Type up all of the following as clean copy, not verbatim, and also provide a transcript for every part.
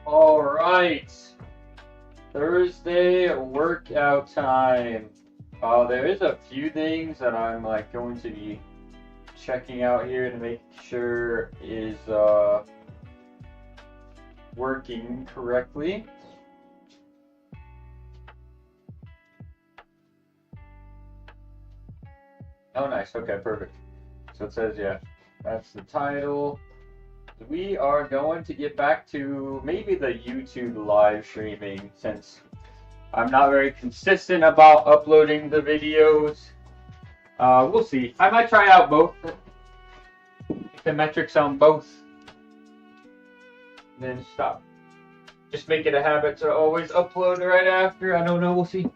All right, Thursday workout time. There is a few things that I'm going to be checking out here to make sure is working correctly. Oh, nice. Okay, perfect. So it says, yeah, that's the title. We are going to get back to maybe the YouTube live streaming since I'm not very consistent about uploading the videos. We'll see. I might try out both. The metrics on both. And then stop. Just make it a habit to always upload right after. I don't know. We'll see.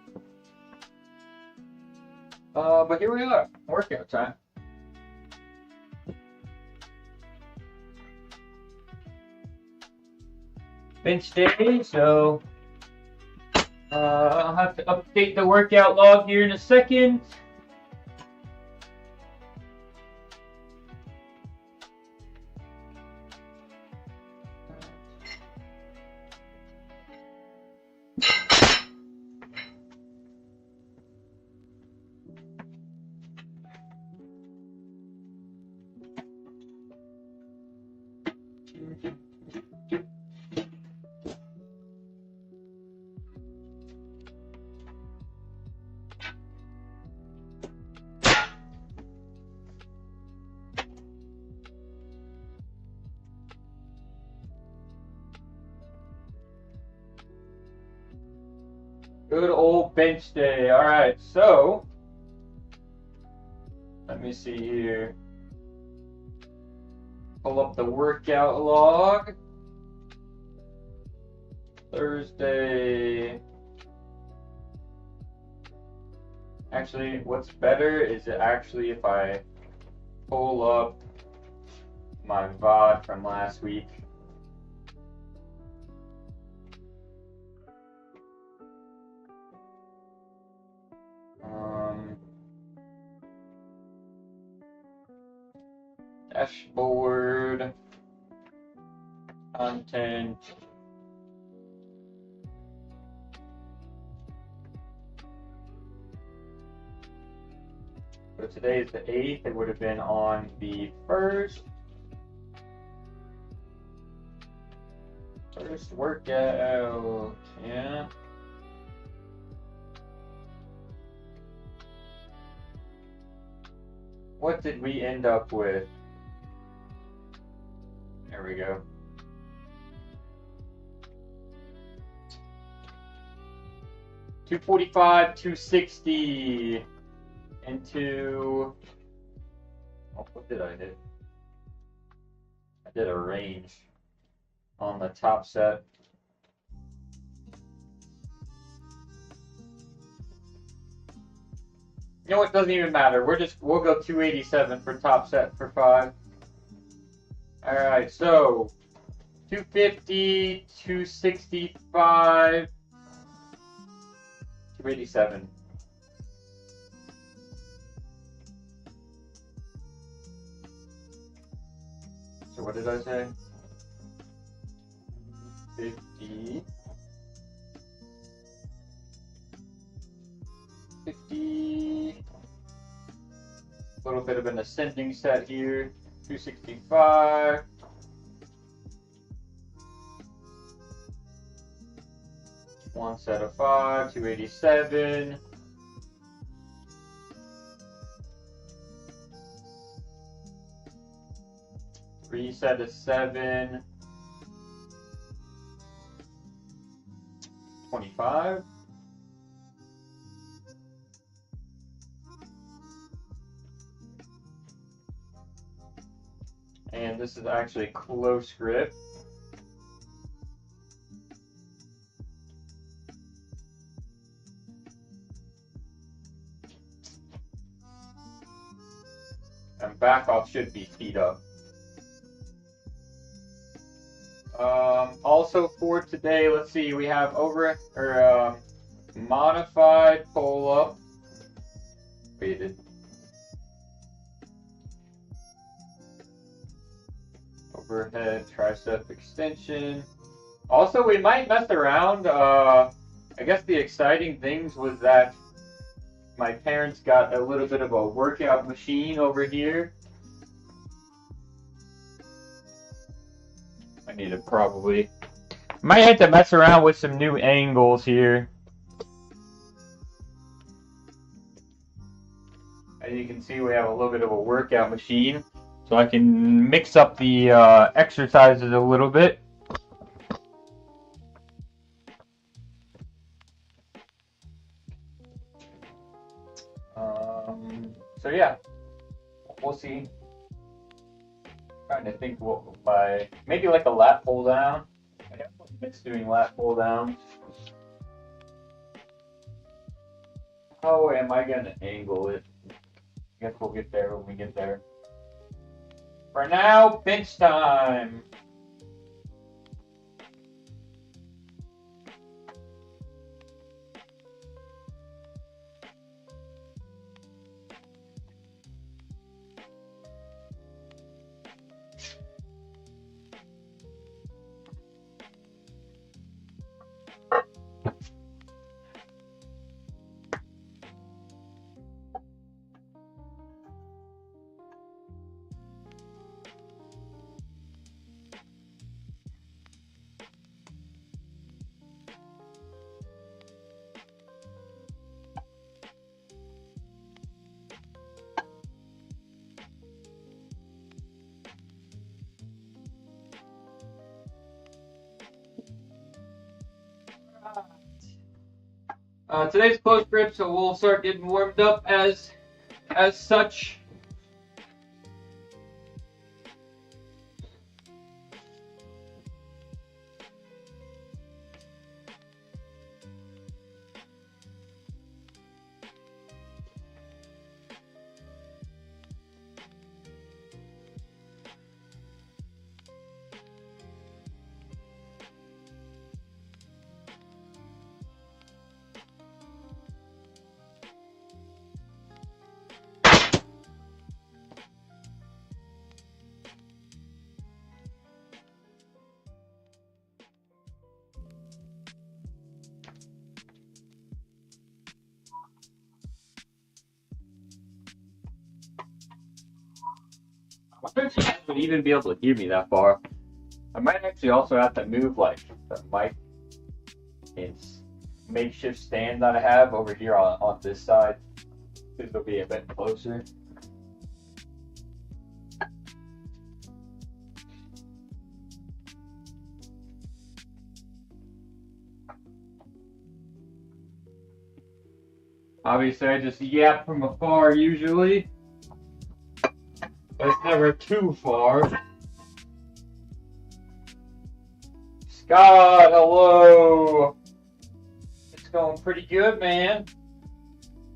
But here we are. Workout time. Bench day, so I'll have to update the workout log here in a second. Good old bench day. All right, so let me see here. Pull up the workout log. Thursday. Actually, what's better is it actually if I pull up my VOD from last week. Dashboard, content. So today is the 8th. It would have been on the 1st. First workout, yeah. What did we end up with? There we go. $245, $260 into. Oh, what did I do? I did a range on the top set. You know what? Doesn't even matter. We'll go 287 for top set for 5. All right, so 250, 265, 287. So what did I say? 50. 50. A little bit of an ascending set here. 265. One set of 5, 287. Three set of 7. 25. And this is actually close grip. And back off should be feet up. Also for today, let's see, we have modified pull up. Weighted. Overhead tricep extension Also, we might mess around. I guess the exciting things was that my parents got a little bit of a workout machine over here. I need to probably... Might have to mess around with some new angles here. As you can see, we have a little bit of a workout machine. So I can mix up the exercises a little bit. So yeah, we'll see. Trying to think what my maybe like a lat pull down. I definitely miss doing lat pull downs. How am I gonna angle it? I guess we'll get there when we get there. For now, bench time. Today's close grip, so we'll start getting warmed up as such. I wonder if you guys would even be able to hear me that far. I might actually also have to move like the mic and makeshift stand that I have over here on this side, because it'll be a bit closer. Obviously, I just yap from afar usually. But it's never too far. Scott, hello! It's going pretty good, man.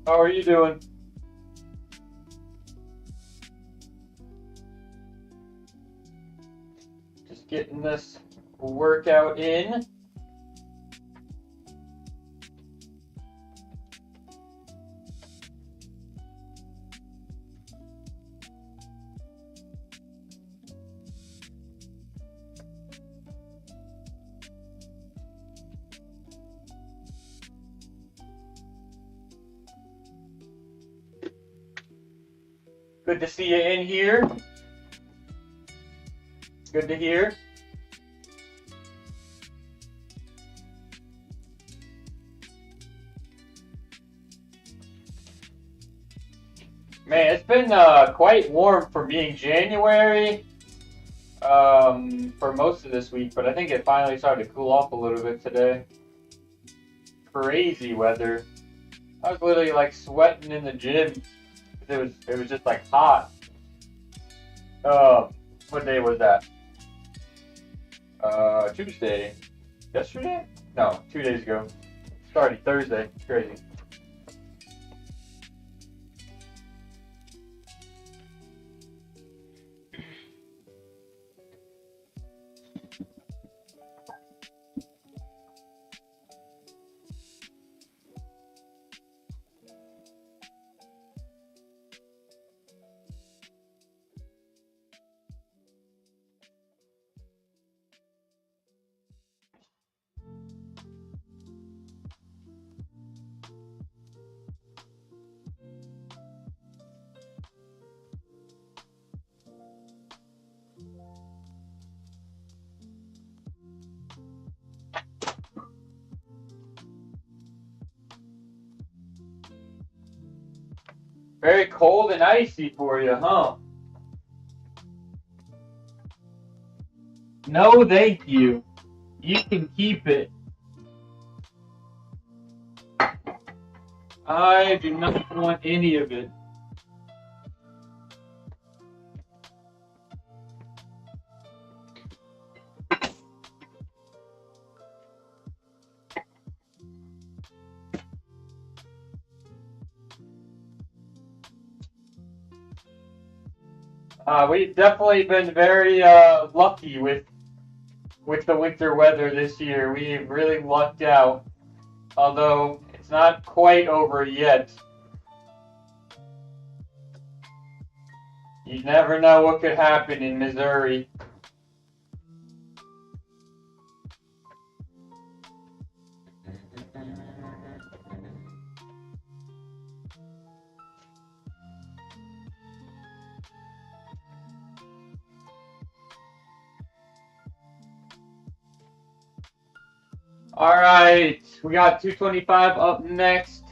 How are you doing? Just getting this workout in. Good to see you in here. Good to hear. Man, it's been quite warm for being January for most of this week, but I think it finally started to cool off a little bit today. Crazy weather. I was literally like sweating in the gym. It was just like hot. What day was that? Tuesday. Yesterday? No, 2 days ago. Sorry, Thursday. Crazy. Very cold and icy for you, huh? No, thank you. You can keep it. I do not want any of it. We've definitely been very lucky with the winter weather this year. We've really lucked out, although it's not quite over yet. You never know what could happen in Missouri. Alright, we got 225 up next.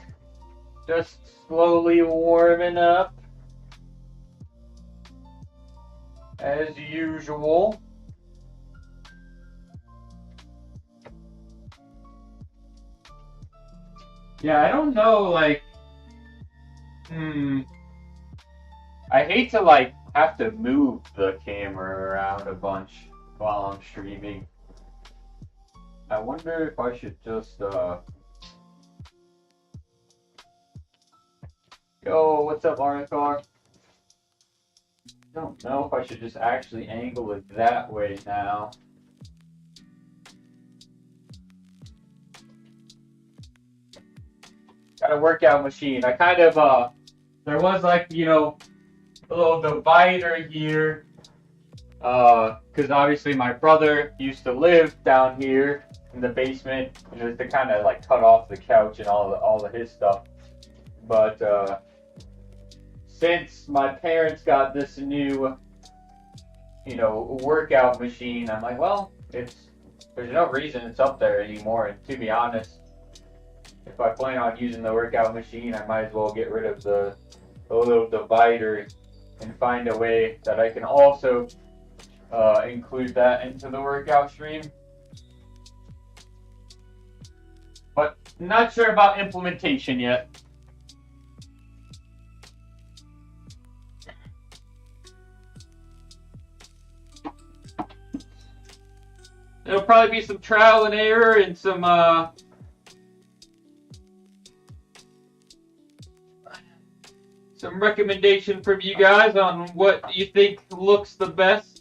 Just slowly warming up. As usual. Yeah, I don't know, like... I hate to, like, have to move the camera around a bunch while I'm streaming. I wonder if I should just, Yo, what's up, Arnicar? I don't know if I should just actually angle it that way now. Got a workout machine. I kind of, there was like, you know, a little divider here. Because obviously my brother used to live down here in the basement, and it was to kind of like cut off the couch and all of his stuff. But since my parents got this new, you know, workout machine, I'm like, well, there's no reason it's up there anymore. And to be honest, if I plan on using the workout machine, I might as well get rid of the little divider and find a way that I can also include that into the workout stream. But not sure about implementation yet. It'll probably be some trial and error and some recommendation from you guys on what you think looks the best.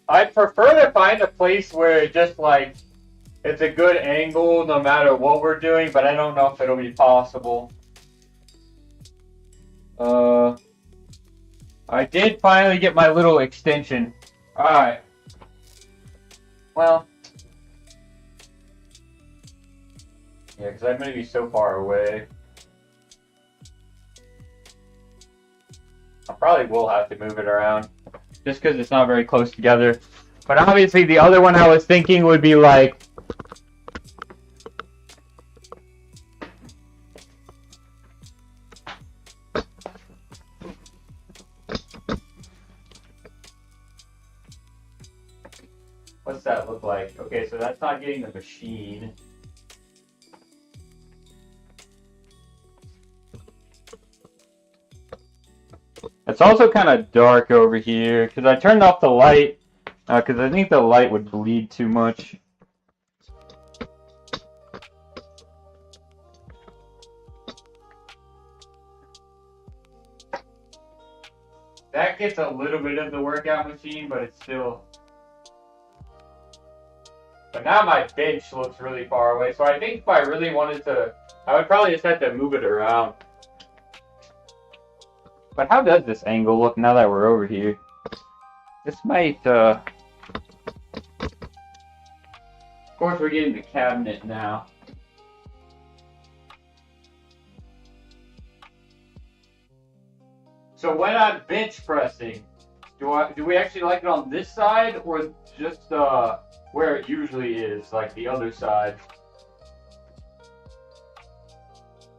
I'd prefer to find a place where just like it's a good angle no matter what we're doing, but I don't know if it'll be possible. I did finally get my little extension. Alright. Well. Yeah, because I'm going to be so far away. I probably will have to move it around. Just because it's not very close together. But obviously the other one I was thinking would be like... What's that look like? Okay, so that's not getting the machine. It's also kind of dark over here because I turned off the light because I think the light would bleed too much. That gets a little bit of the workout machine, but it's still... But now my bench looks really far away, so I think if I really wanted to, I would probably just have to move it around. But how does this angle look now that we're over here? This might, of course we're getting the cabinet now. So when I'm bench pressing, do we actually like it on this side or just where it usually is, like the other side?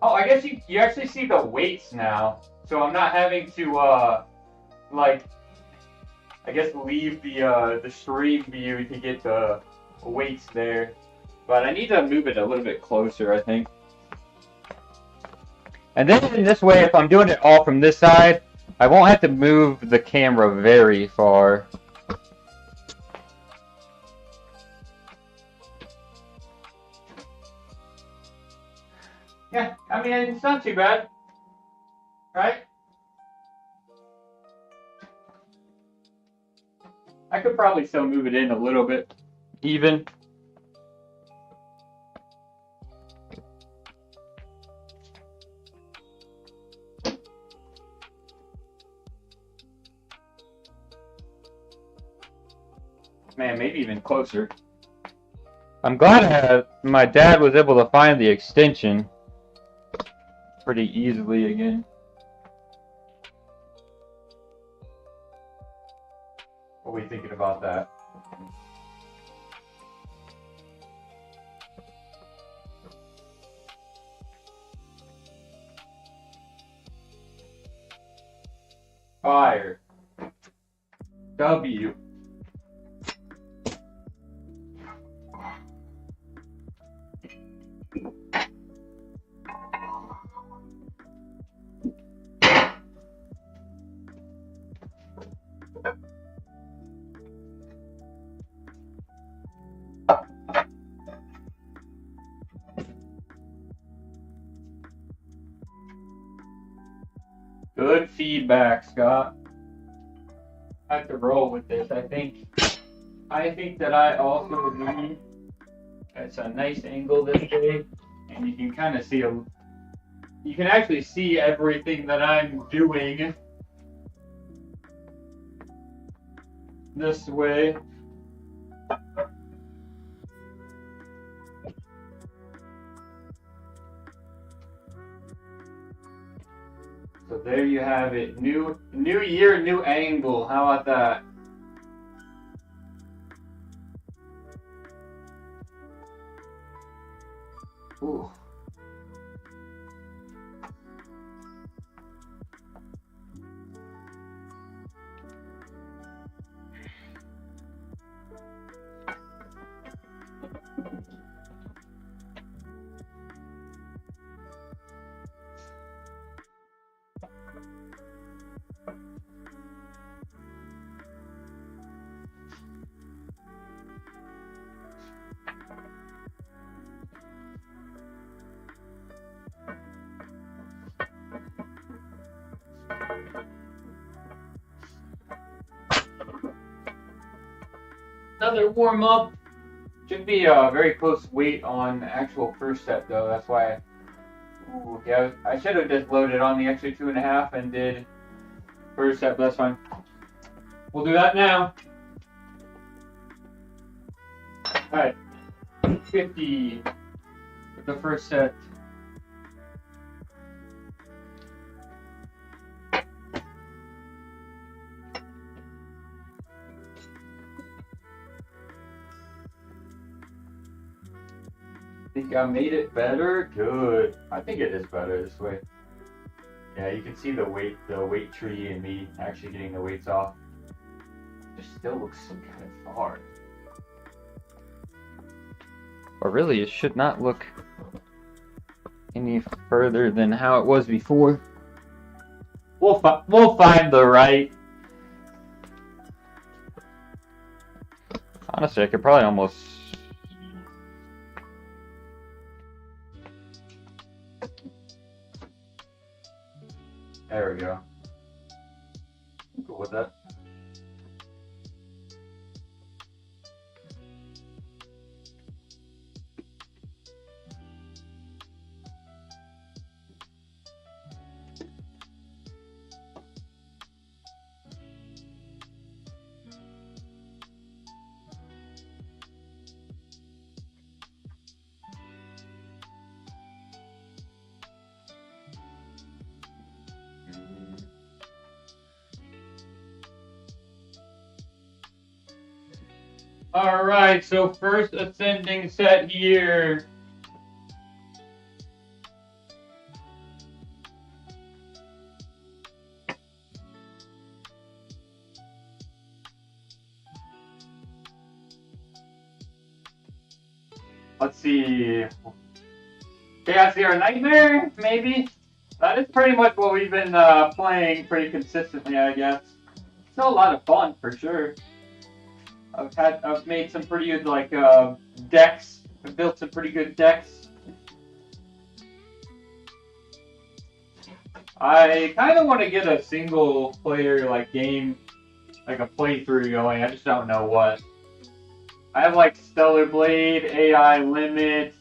Oh, I guess you actually see the weights now, so I'm not having to like, I guess leave the stream view to get the weights there. But I need to move it a little bit closer, I think. And then in this way, if I'm doing it all from this side, I won't have to move the camera very far. Yeah, I mean, it's not too bad, right? I could probably still move it in a little bit, even. Man, maybe even closer. I'm glad my dad was able to find the extension pretty easily again. What are we thinking about that? Fire. W. Good feedback, Scott. I have to roll with this. I think that I also need. It's a nice angle this way, and you can kind of see you can actually see everything that I'm doing this way. So there you have it. New year, new angle. How about that? Ooh. Another warm up. Should be a very close weight on actual first set though. That's why. Ooh, yeah, I should have just loaded on the extra 2.5 and did first set, but that's fine. We'll do that now. Alright. 50 for the first set. Think I made it better? Good. I think it is better this way. Yeah, you can see the weight tree and me actually getting the weights off. It just still looks kind of hard. Or really, it should not look any further than how it was before. We'll find the right. Honestly, I could probably almost. There we go. I'm cool with that. Alright, so first ascending set here. Let's see. Chaos Zero Nightmare, maybe? That is pretty much what we've been playing pretty consistently, I guess. Still a lot of fun, for sure. I've made some pretty good, like, decks. I've built some pretty good decks. I kind of want to get a single player, like, game, like a playthrough going. I just don't know what. I have, like, Stellar Blade, AI Limit.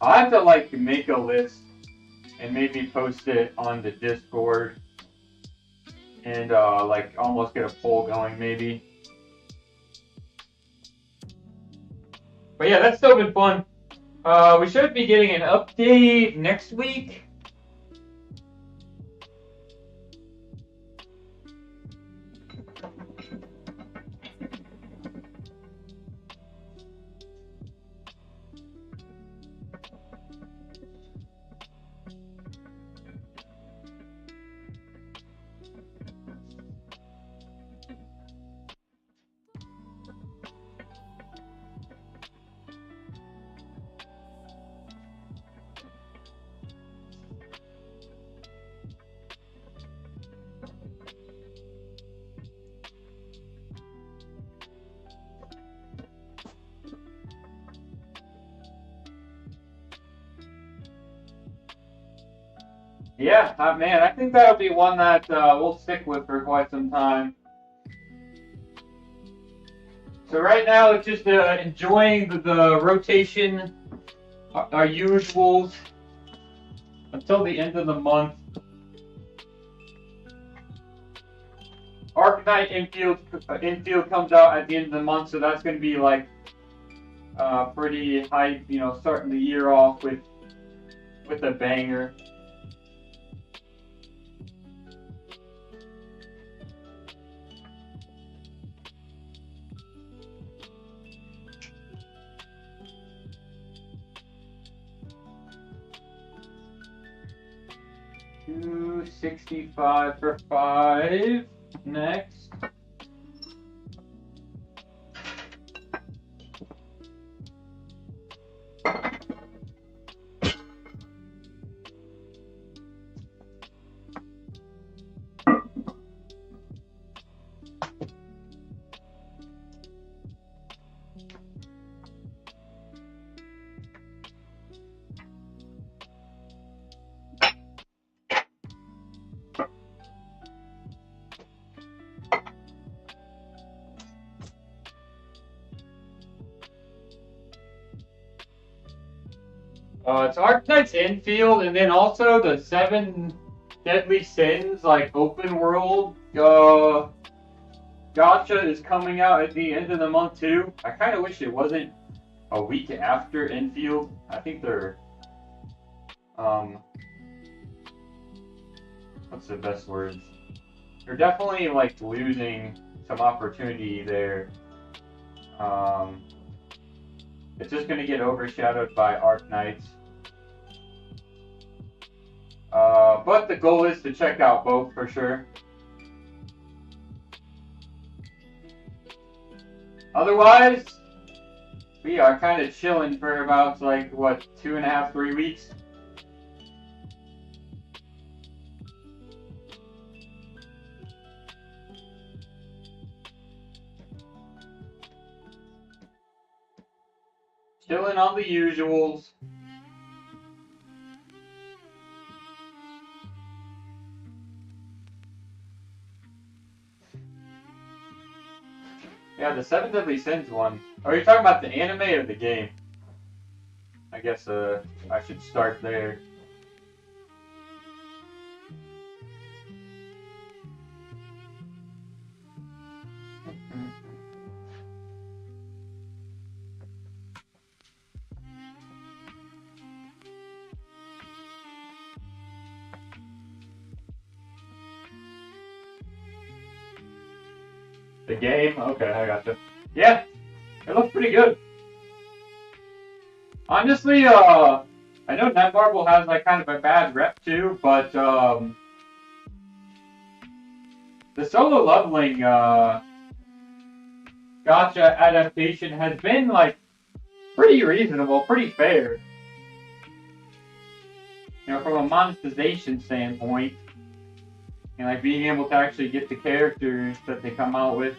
I'll have to, like, make a list and maybe post it on the Discord. And, like, almost get a poll going, maybe. But yeah, that's still been fun. We should be getting an update next week. Yeah, man, I think that'll be one that we'll stick with for quite some time. So right now, it's just enjoying the rotation, our usuals, until the end of the month. Arcanite infield comes out at the end of the month, so that's going to be like pretty high, you know, starting the year off with a banger. $265 for 5. Next. It's Arcanite's infield, and then also the 7 Deadly Sins, like, open world, gacha is coming out at the end of the month, too. I kind of wish it wasn't a week after infield. I think they're, what's the best words? They're definitely, like, losing some opportunity there. It's just going to get overshadowed by Arknights. But the goal is to check out both for sure. Otherwise, we are kind of chilling for about, like, what, 2.5, 3 weeks? Chilling on the usuals. Yeah, the 7 Deadly Sins one. Are you talking about the anime or the game? I guess I should start there. The game? Okay, I gotcha. Yeah, It looks pretty good. Honestly, I know Netmarble has like kind of a bad rep too, but the solo leveling gacha adaptation has been like pretty reasonable, pretty fair. You know, from a monetization standpoint, and like being able to actually get the characters that they come out with,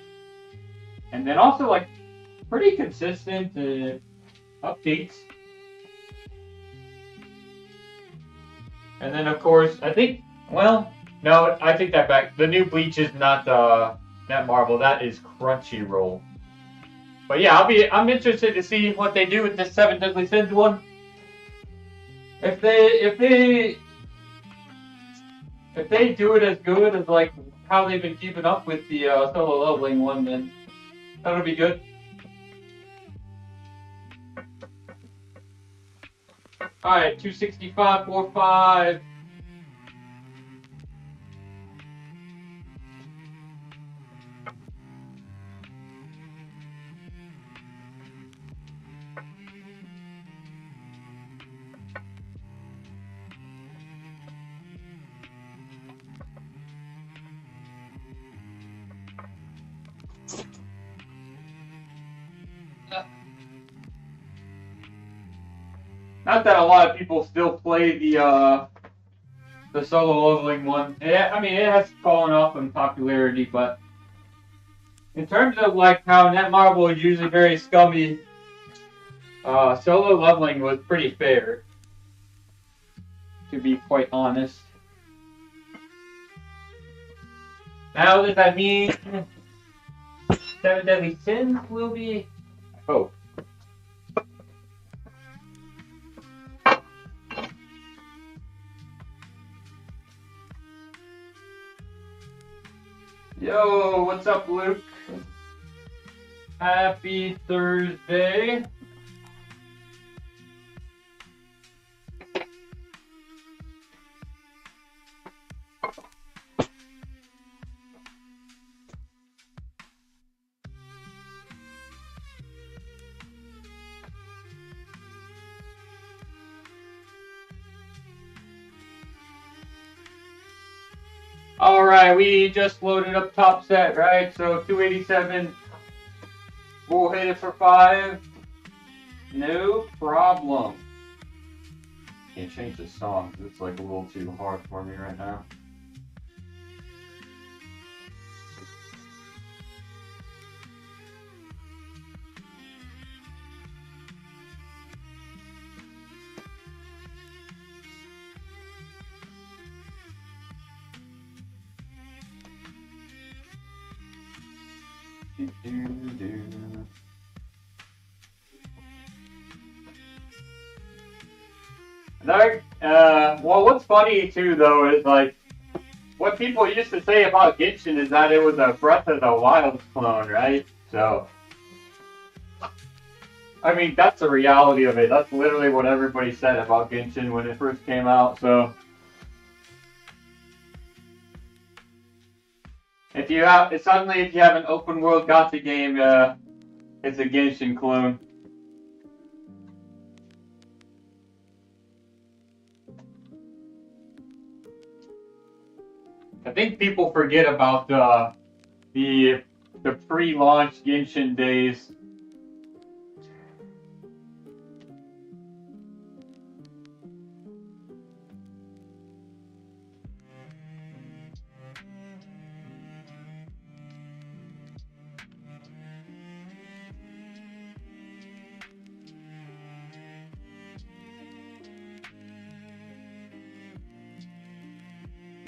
and then also like pretty consistent updates. And then of course, I think, well, no, I take that back. The new Bleach is not Netmarble. That is Crunchyroll. But yeah, I'm interested to see what they do with this Seven Deadly Sins one. If they do it as good as like how they've been keeping up with the solo leveling one, then that'll be good. All right, 265.45. Not that a lot of people still play the solo leveling one. Yeah, I mean it has fallen off in popularity, but in terms of like how Netmarble is usually very scummy, solo leveling was pretty fair, to be quite honest. Now does that mean Seven Deadly Sins will be? Oh. Yo, what's up, Luke? Happy Thursday. All right, we just loaded up top set, right? So 287. We'll hit it for 5. No problem. Can't change the song. It's like a little too hard for me right now. Well, what's funny too, though, is like what people used to say about Genshin is that it was a Breath of the Wild clone, right? So, I mean, that's the reality of it. That's literally what everybody said about Genshin when it first came out. So, if you have an open world gacha game, it's a Genshin clone. I think people forget about the pre-launch Genshin days.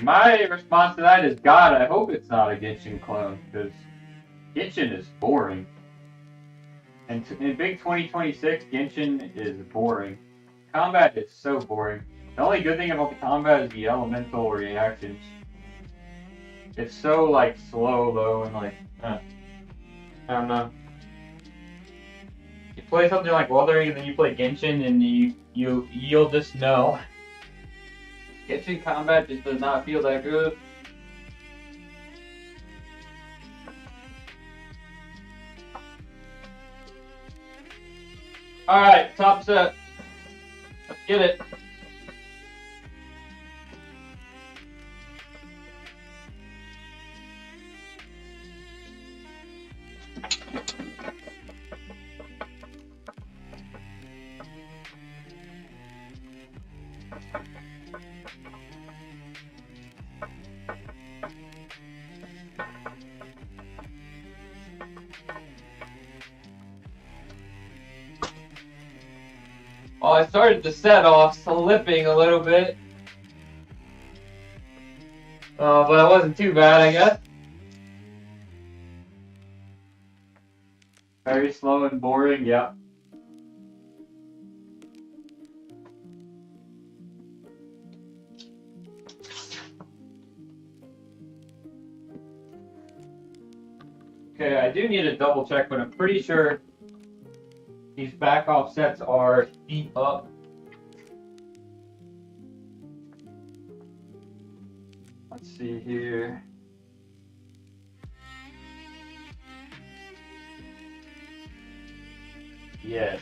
My response to that is, God, I hope it's not a Genshin clone, because Genshin is boring. And in Big 2026, Genshin is boring. Combat is so boring. The only good thing about the combat is the elemental reactions. It's so, like, slow, though, and, like, I don't know. You play something like Wuthering, and then you play Genshin, and you'll just know. Genshin combat just does not feel that good. Alright, top set. Let's get it. Well, I started the set off slipping a little bit. But it wasn't too bad, I guess. Very slow and boring, yeah. Okay, I do need to double check, but I'm pretty sure these back offsets are feet up. Let's see here. Yes.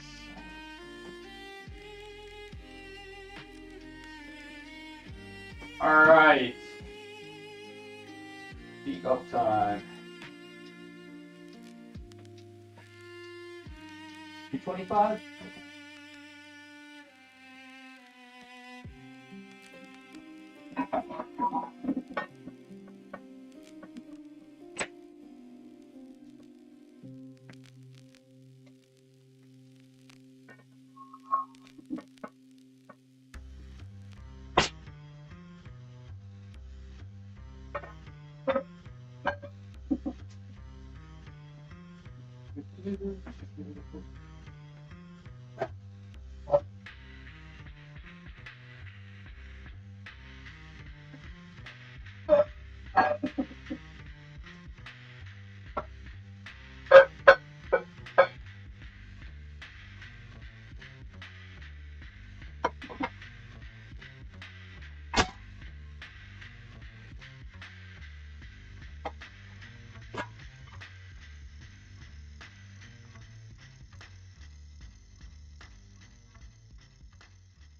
All right. Feet up time. 225.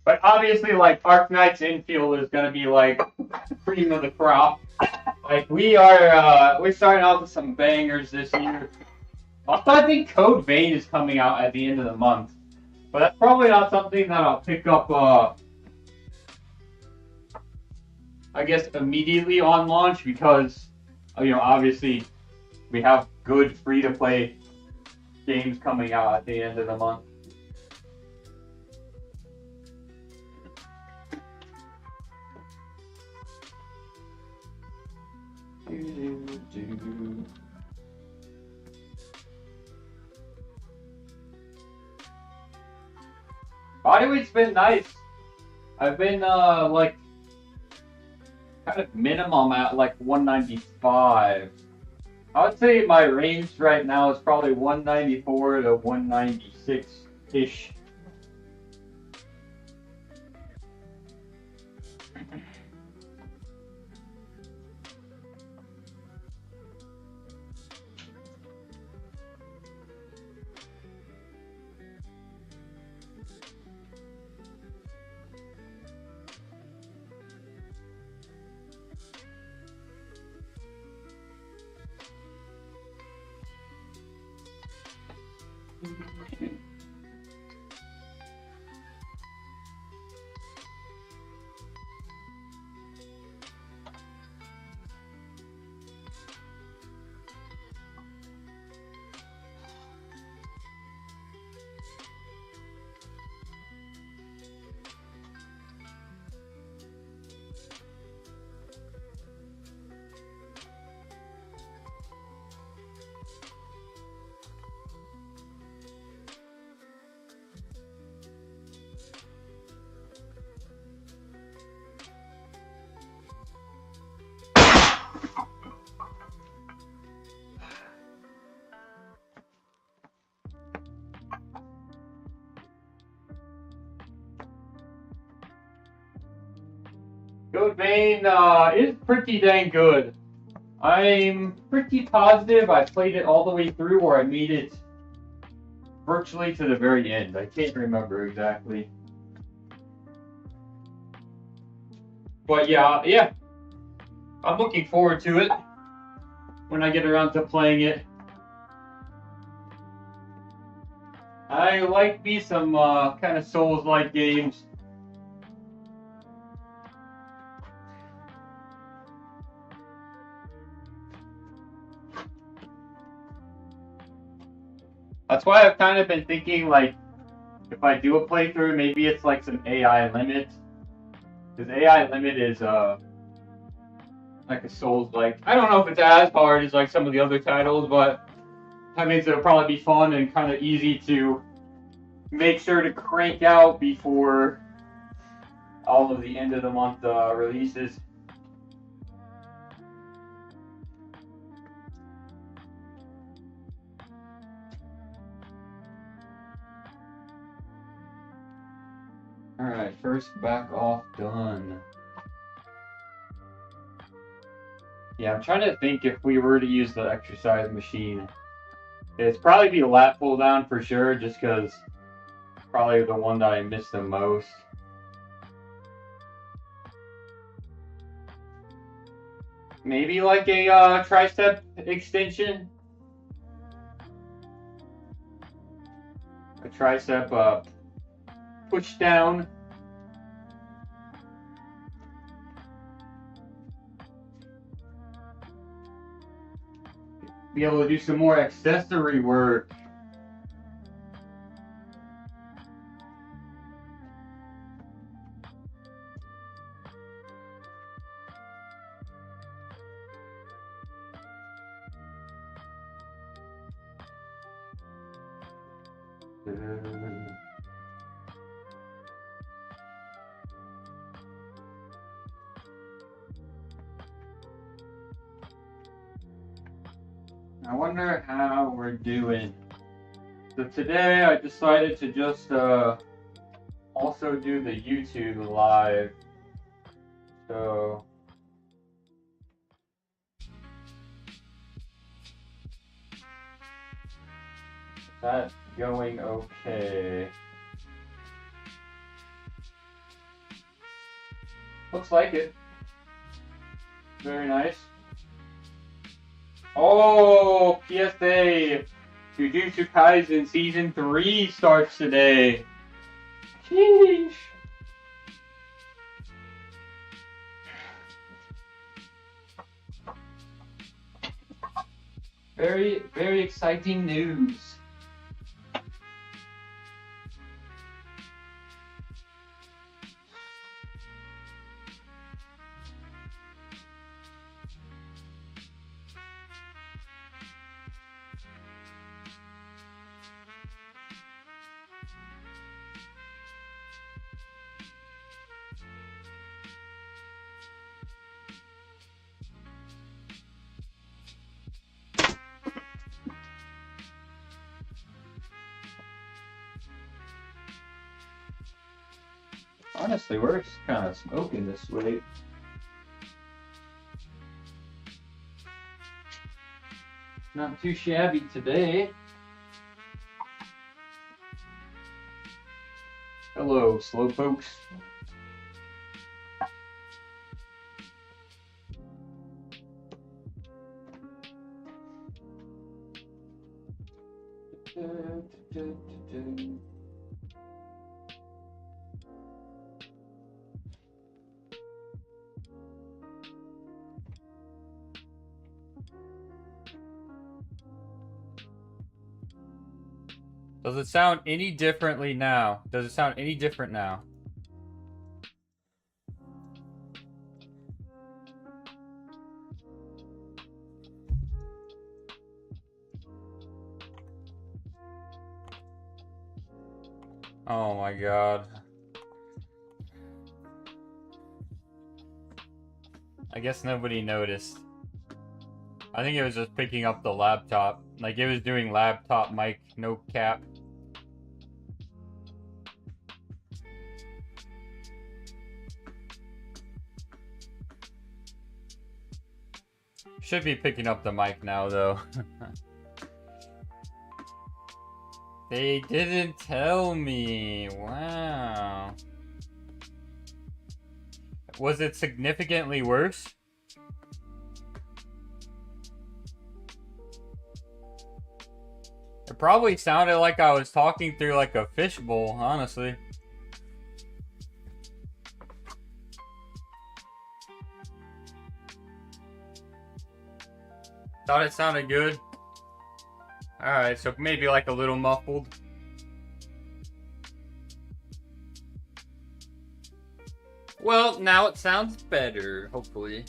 But obviously, like, Arknight's infield is going to be, like, cream of the crop. Like, we're starting off with some bangers this year. Also, I think Code Vein is coming out at the end of the month. But that's probably not something that I'll pick up, I guess, immediately on launch because, you know, obviously we have good free-to-play games coming out at the end of the month. Bodyweight's been nice. I've been like kind of minimum at like 195. I would say my range right now is probably 194 to 196-ish. Code Vein is pretty dang good. I'm pretty positive I played it all the way through, or I made it virtually to the very end. I can't remember exactly. But yeah, I'm looking forward to it when I get around to playing it. I like me some kind of Souls-like games. That's why I've kind of been thinking, like, if I do a playthrough, maybe it's like some AI limit. Because AI limit is like a Souls-like. I don't know if it's as hard as like some of the other titles, but that means it'll probably be fun and kind of easy to make sure to crank out before all of the end of the month releases. Alright, first back off done. Yeah, I'm trying to think if we were to use the exercise machine. It's probably be a lat pull down for sure, just because probably the one that I miss the most. Maybe like a tricep extension. A tricep push down. Be able to do some more accessory work. I wonder how we're doing. So today I decided to just also do the YouTube live. So is that going okay? Looks like it. Very nice. Oh, PSA! Jujutsu Kaisen Season 3 starts today. Sheesh. Very, very exciting news. Honestly, we're just kind of smoking this week. Not too shabby today. Hello, slowpokes. Does it sound any differently now? Does it sound any different now? Oh my god. I guess nobody noticed. I think it was just picking up the laptop. Like it was doing laptop mic, no cap. Should be picking up the mic now though. They didn't tell me. Wow. Was it significantly worse? It probably sounded like I was talking through like a fishbowl, honestly. Thought it sounded good. Alright, so maybe like a little muffled. Well, now it sounds better, hopefully.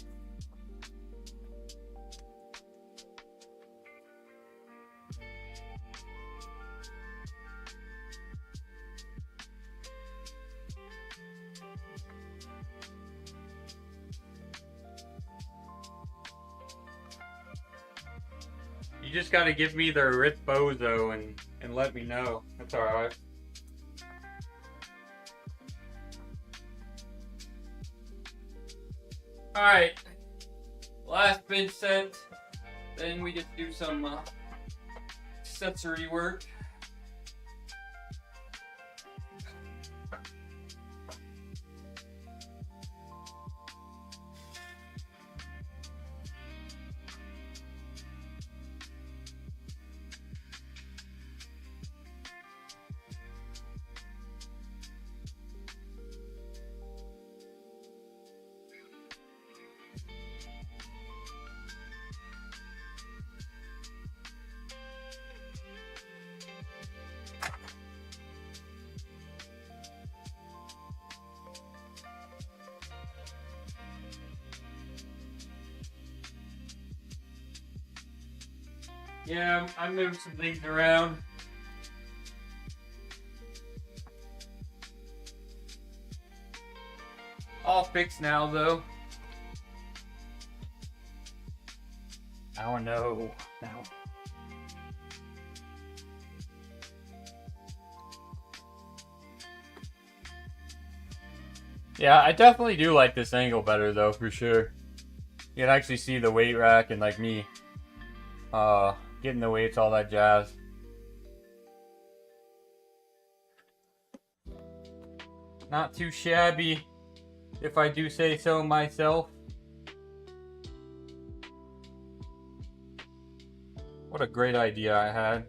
You just gotta give me the Rip Bozo and let me know. That's alright. Alright. Last bench set. Then we just do some accessory work. Yeah, I moved some things around. All fixed now, though. Oh no. No. Yeah, I definitely do like this angle better, though, for sure. You can actually see the weight rack and, like, me getting the weights, all that jazz. Not too shabby, if I do say so myself. What a great idea I had.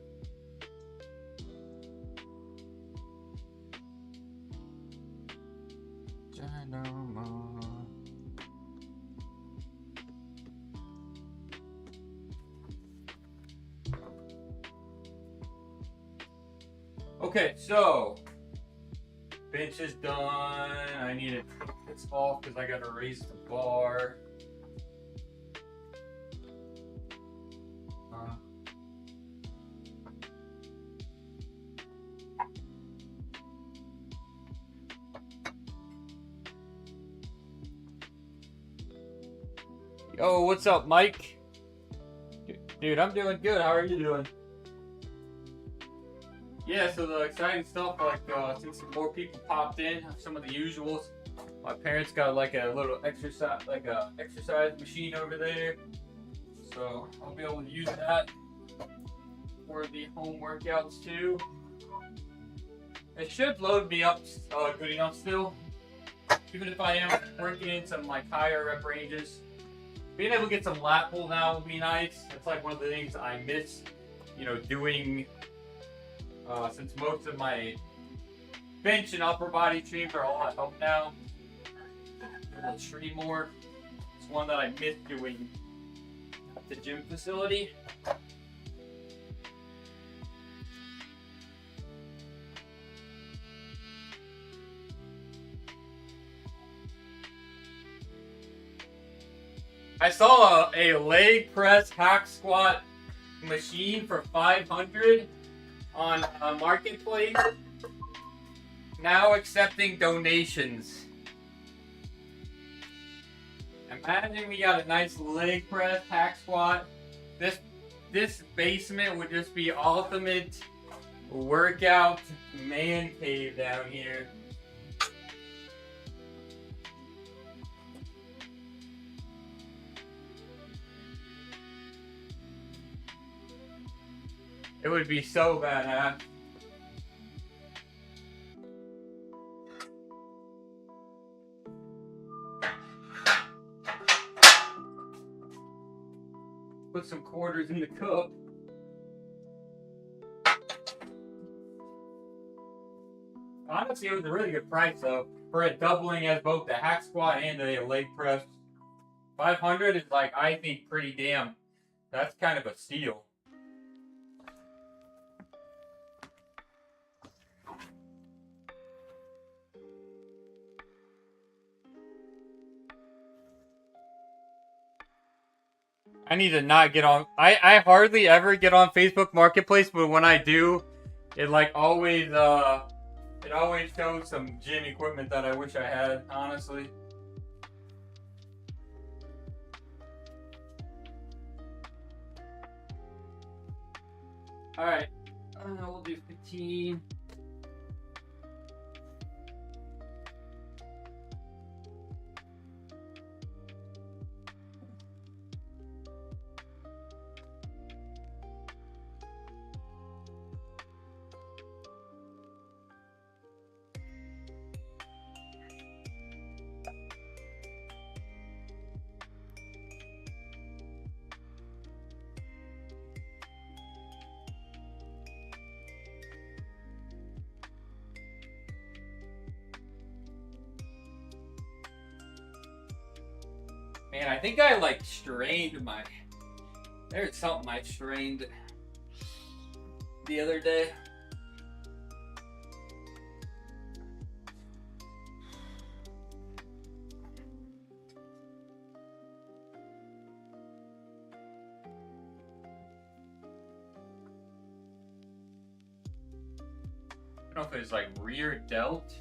Okay, so bench is done. I need to take this off because I gotta raise the bar. Yo, what's up, Mike? Dude, I'm doing good. How are you doing? Yeah, so the exciting stuff, like, since some more people popped in, some of the usuals. My parents got like a little exercise machine over there. So I'll be able to use that for the home workouts too. It should load me up good enough still. Even if I am working in some like higher rep ranges. Being able to get some lat pull now would be nice. It's like one of the things I miss, you know, doing since most of my bench and upper body streams are all at home now. I'll stream more. It's one that I miss doing at the gym facility. I saw a leg press hack squat machine for 500 on a marketplace. Now accepting donations. Imagine we got a nice leg press hack squat. This basement would just be ultimate workout man cave down here. It would be so badass. put some quarters in the cup. Honestly, it was a really good price though for it doubling as both the hack squat and the leg press. 500 is like, I think, pretty damn. That's kind of a steal. I need to not get on. I hardly ever get on Facebook Marketplace, but when I do, it like always it always shows some gym equipment that I wish I had, honestly. All right, we'll do 15. Man, I think I like strained my. There's something I strained the other day. I don't know if it was like rear delt.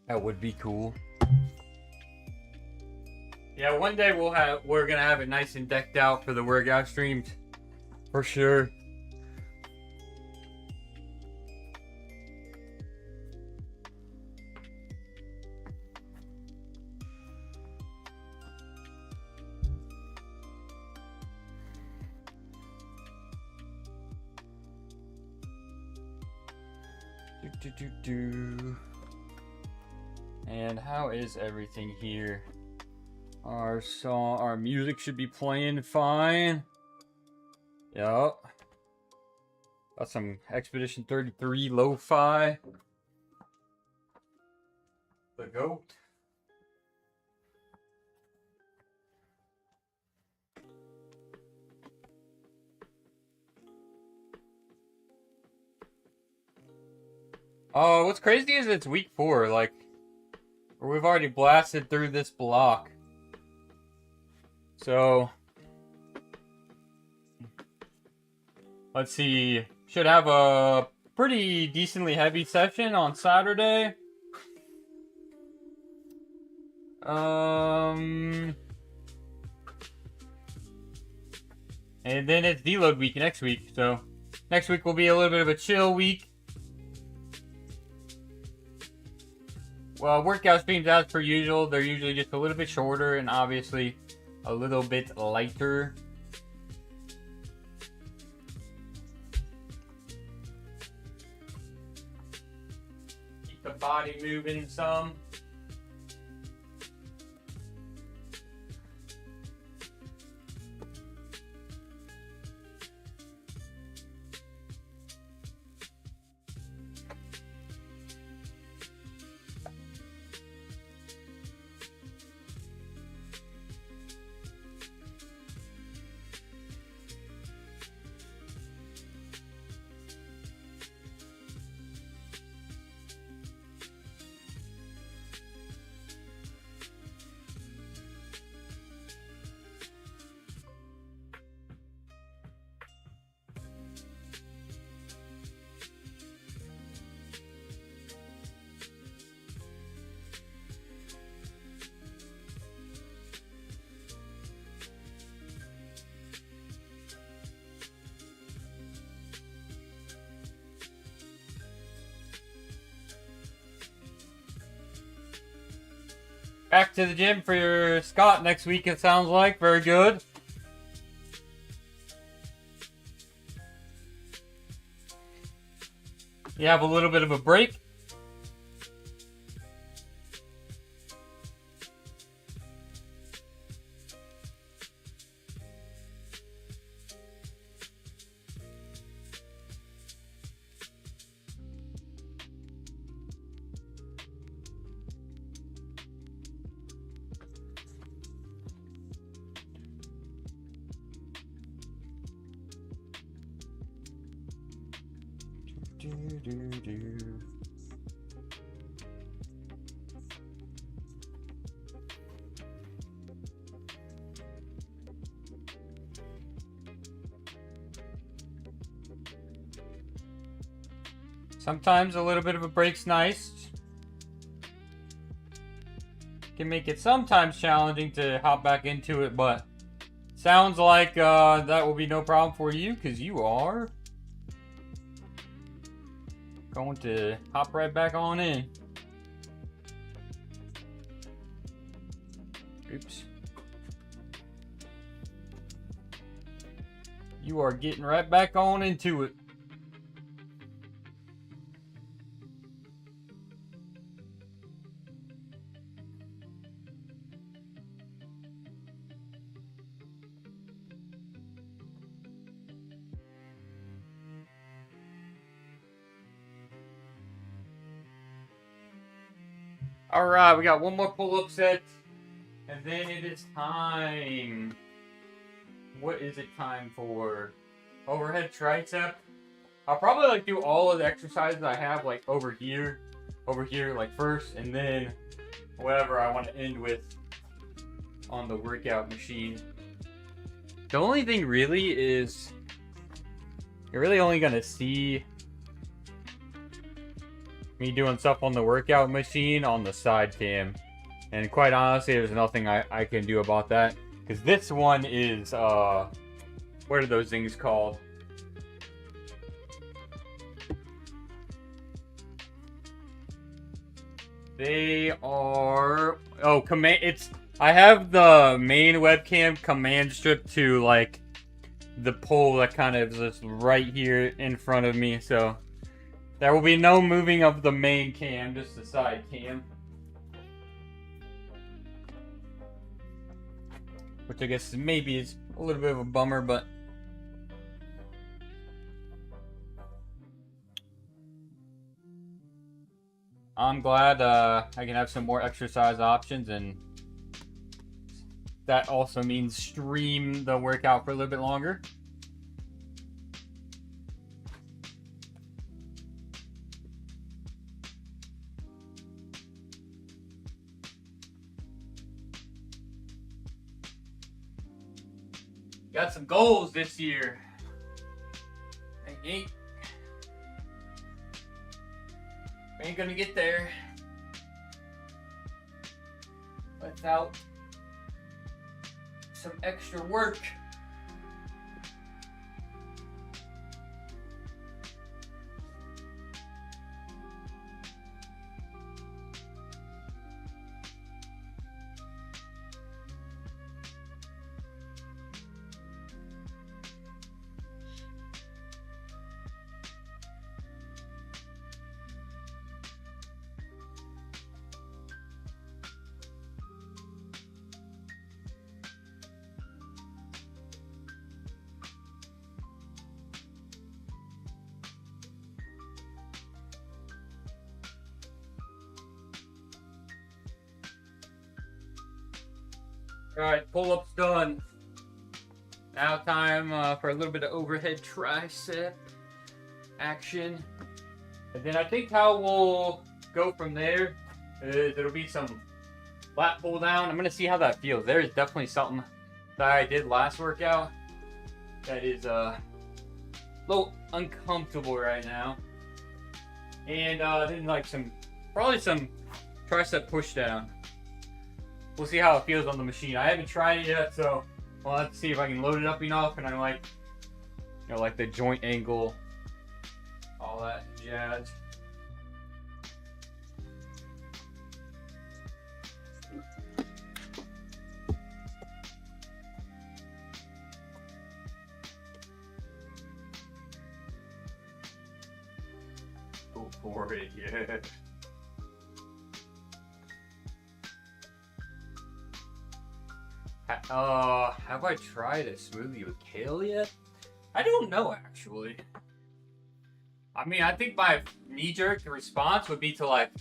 That would be cool. Yeah, one day we're gonna have it nice and decked out for the workout streams, for sure. And how is everything here? Our music should be playing fine. Yup. Got some Expedition 33 lo-fi. The GOAT. Oh, what's crazy is it's week 4, like, we've already blasted through this block. So, let's see, should have a pretty decently heavy session on Saturday. And then it's deload week next week, so next week will be a little bit of a chill week. Well, workout streams as per usual, they're usually just a little bit shorter and obviously a little bit lighter. Keep the body moving some. Back to the gym for your Scott next week, it sounds like. Very good. You have a little bit of a break. Sometimes a little bit of a break's nice. Can make it sometimes challenging to hop back into it, but sounds like that will be no problem for you because you are going to hop right back on in. Oops. You are getting right back on into it. Alright, we got one more pull-up set, and then it is time. What is it time for? Overhead tricep. I'll probably like do all of the exercises I have like over here like first, and then whatever I want to end with on the workout machine. The only thing really is you're really only gonna see me doing stuff on the workout machine on the side cam, and quite honestly there's nothing I can do about that because this one is what are those things called? They are I have the main webcam command strip to like the pole that kind of is just right here in front of me, so there will be no moving of the main cam, just the side cam. Which I guess maybe is a little bit of a bummer, but I'm glad I can have some more exercise options, and that also means stream the workout for a little bit longer. Got some goals this year. Ain't gonna get there without some extra work. Alright, pull-ups done. Now time for a little bit of overhead tricep action. And then I think how we'll go from there is it'll be some lat pull down. I'm going to see how that feels. There is definitely something that I did last workout that is a little uncomfortable right now. And then like probably some tricep push down. We'll see how it feels on the machine. I haven't tried it yet, so I'll have to see if I can load it up enough, and I like, you know, like the joint angle, all that jazz. Go for it, yeah. Have I tried a smoothie with kale yet? I don't know, actually. I mean, I think my knee-jerk response would be to, like,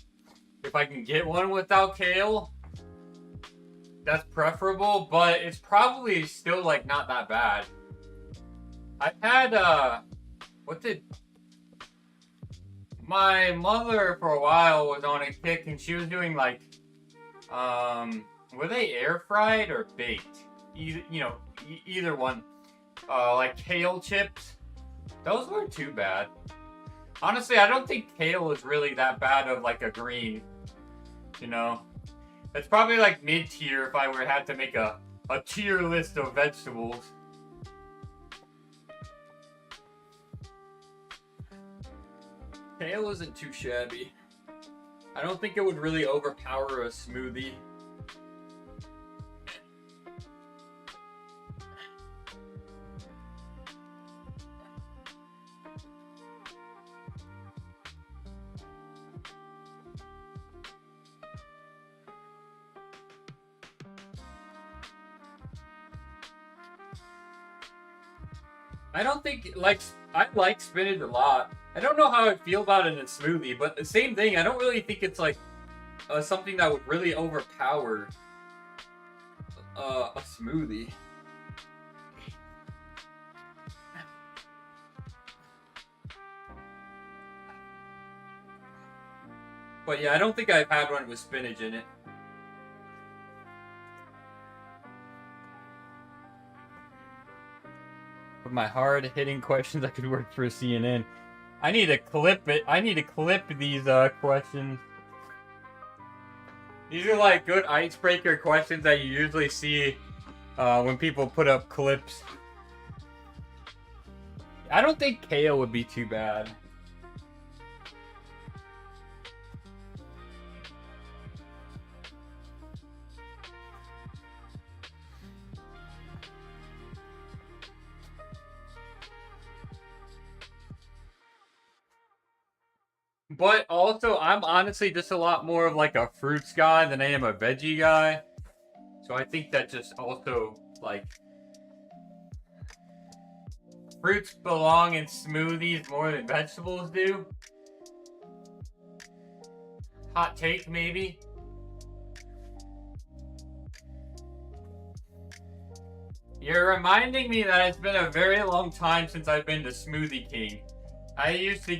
if I can get one without kale, that's preferable, but it's probably still, like, not that bad. I've had, my mother for a while was on a kick and she was doing, like, were they air fried or baked? Either one. Like kale chips. Those weren't too bad. Honestly, I don't think kale is really that bad of like a green. You know? It's probably like mid-tier if I were had to make a tier list of vegetables. Kale isn't too shabby. I don't think it would really overpower a smoothie. I don't think, like, I like spinach a lot. I don't know how I feel about it in a smoothie, but the same thing, I don't really think it's, like, something that would really overpower a smoothie. But yeah, I don't think I've had one with spinach in it. With my hard-hitting questions, I could work for CNN. I need to clip it. I need to clip these questions. These are like good icebreaker questions that you usually see when people put up clips. I don't think kale would be too bad. But also, I'm honestly just a lot more of like a fruits guy than I am a veggie guy. So I think that just also, like, fruits belong in smoothies more than vegetables do. Hot take, maybe. You're reminding me that it's been a very long time since I've been to Smoothie King. I used to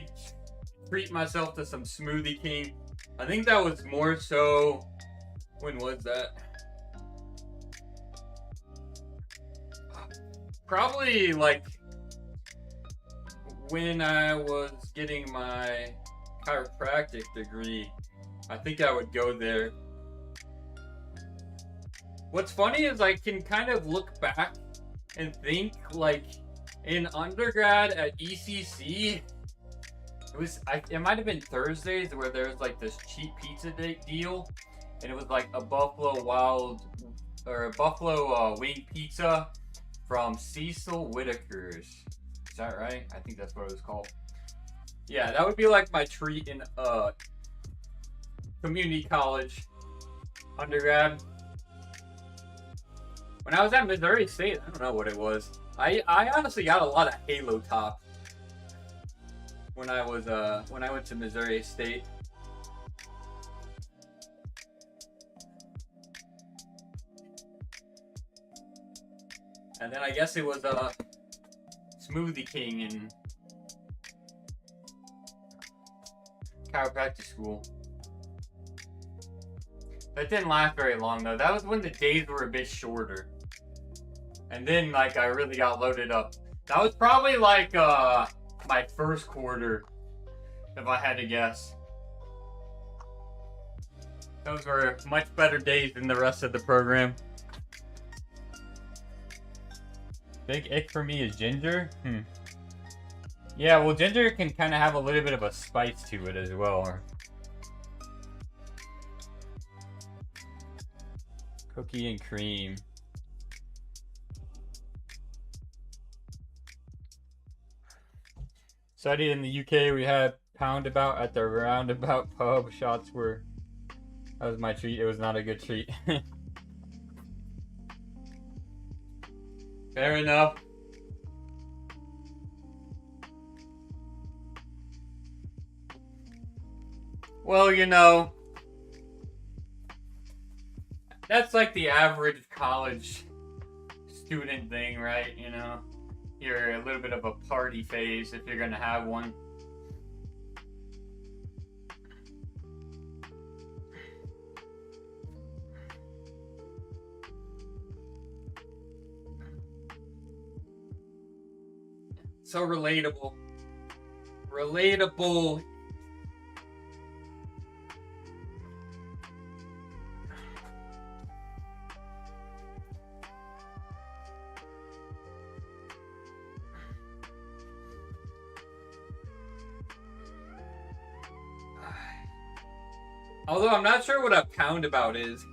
treat myself to some Smoothie King. I think that was more so... When was that? Probably, like, when I was getting my chiropractic degree. I think I would go there. What's funny is I can kind of look back and think, like, in undergrad at ECC, it might have been Thursdays where there was like this cheap pizza deal, and it was like a Buffalo wing pizza from Cecil Whitaker's. Is that right? I think that's what it was called. Yeah, that would be like my treat in community college undergrad. When I was at Missouri State, I don't know what it was. I honestly got a lot of Halo Top when I went to Missouri State. And then I guess it was Smoothie King in chiropractic school. That didn't last very long though. That was when the days were a bit shorter. And then like I really got loaded up. That was probably like my first quarter, if I had to guess. Those were much better days than the rest of the program. Big ick for me is ginger. Yeah, well, ginger can kind of have a little bit of a spice to it as well. Cookie and cream. Studied in the UK, we had Poundabout at the Roundabout pub. Shots were... That was my treat. It was not a good treat. Fair enough. Well, you know, that's like the average college student thing, right? You know, you're a little bit of a party phase if you're gonna have one. So relatable. Relatable. Although I'm not sure what a poundabout is.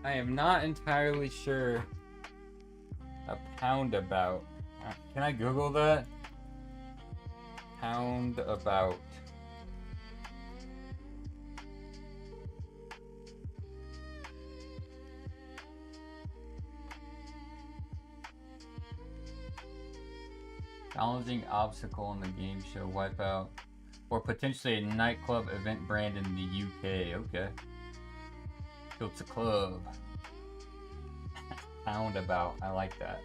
I am not entirely sure a poundabout. Can I Google that? Poundabout. Challenging obstacle in the game show Wipeout. Or potentially a nightclub event brand in the UK. Okay. So it's a club. Poundabout. I like that.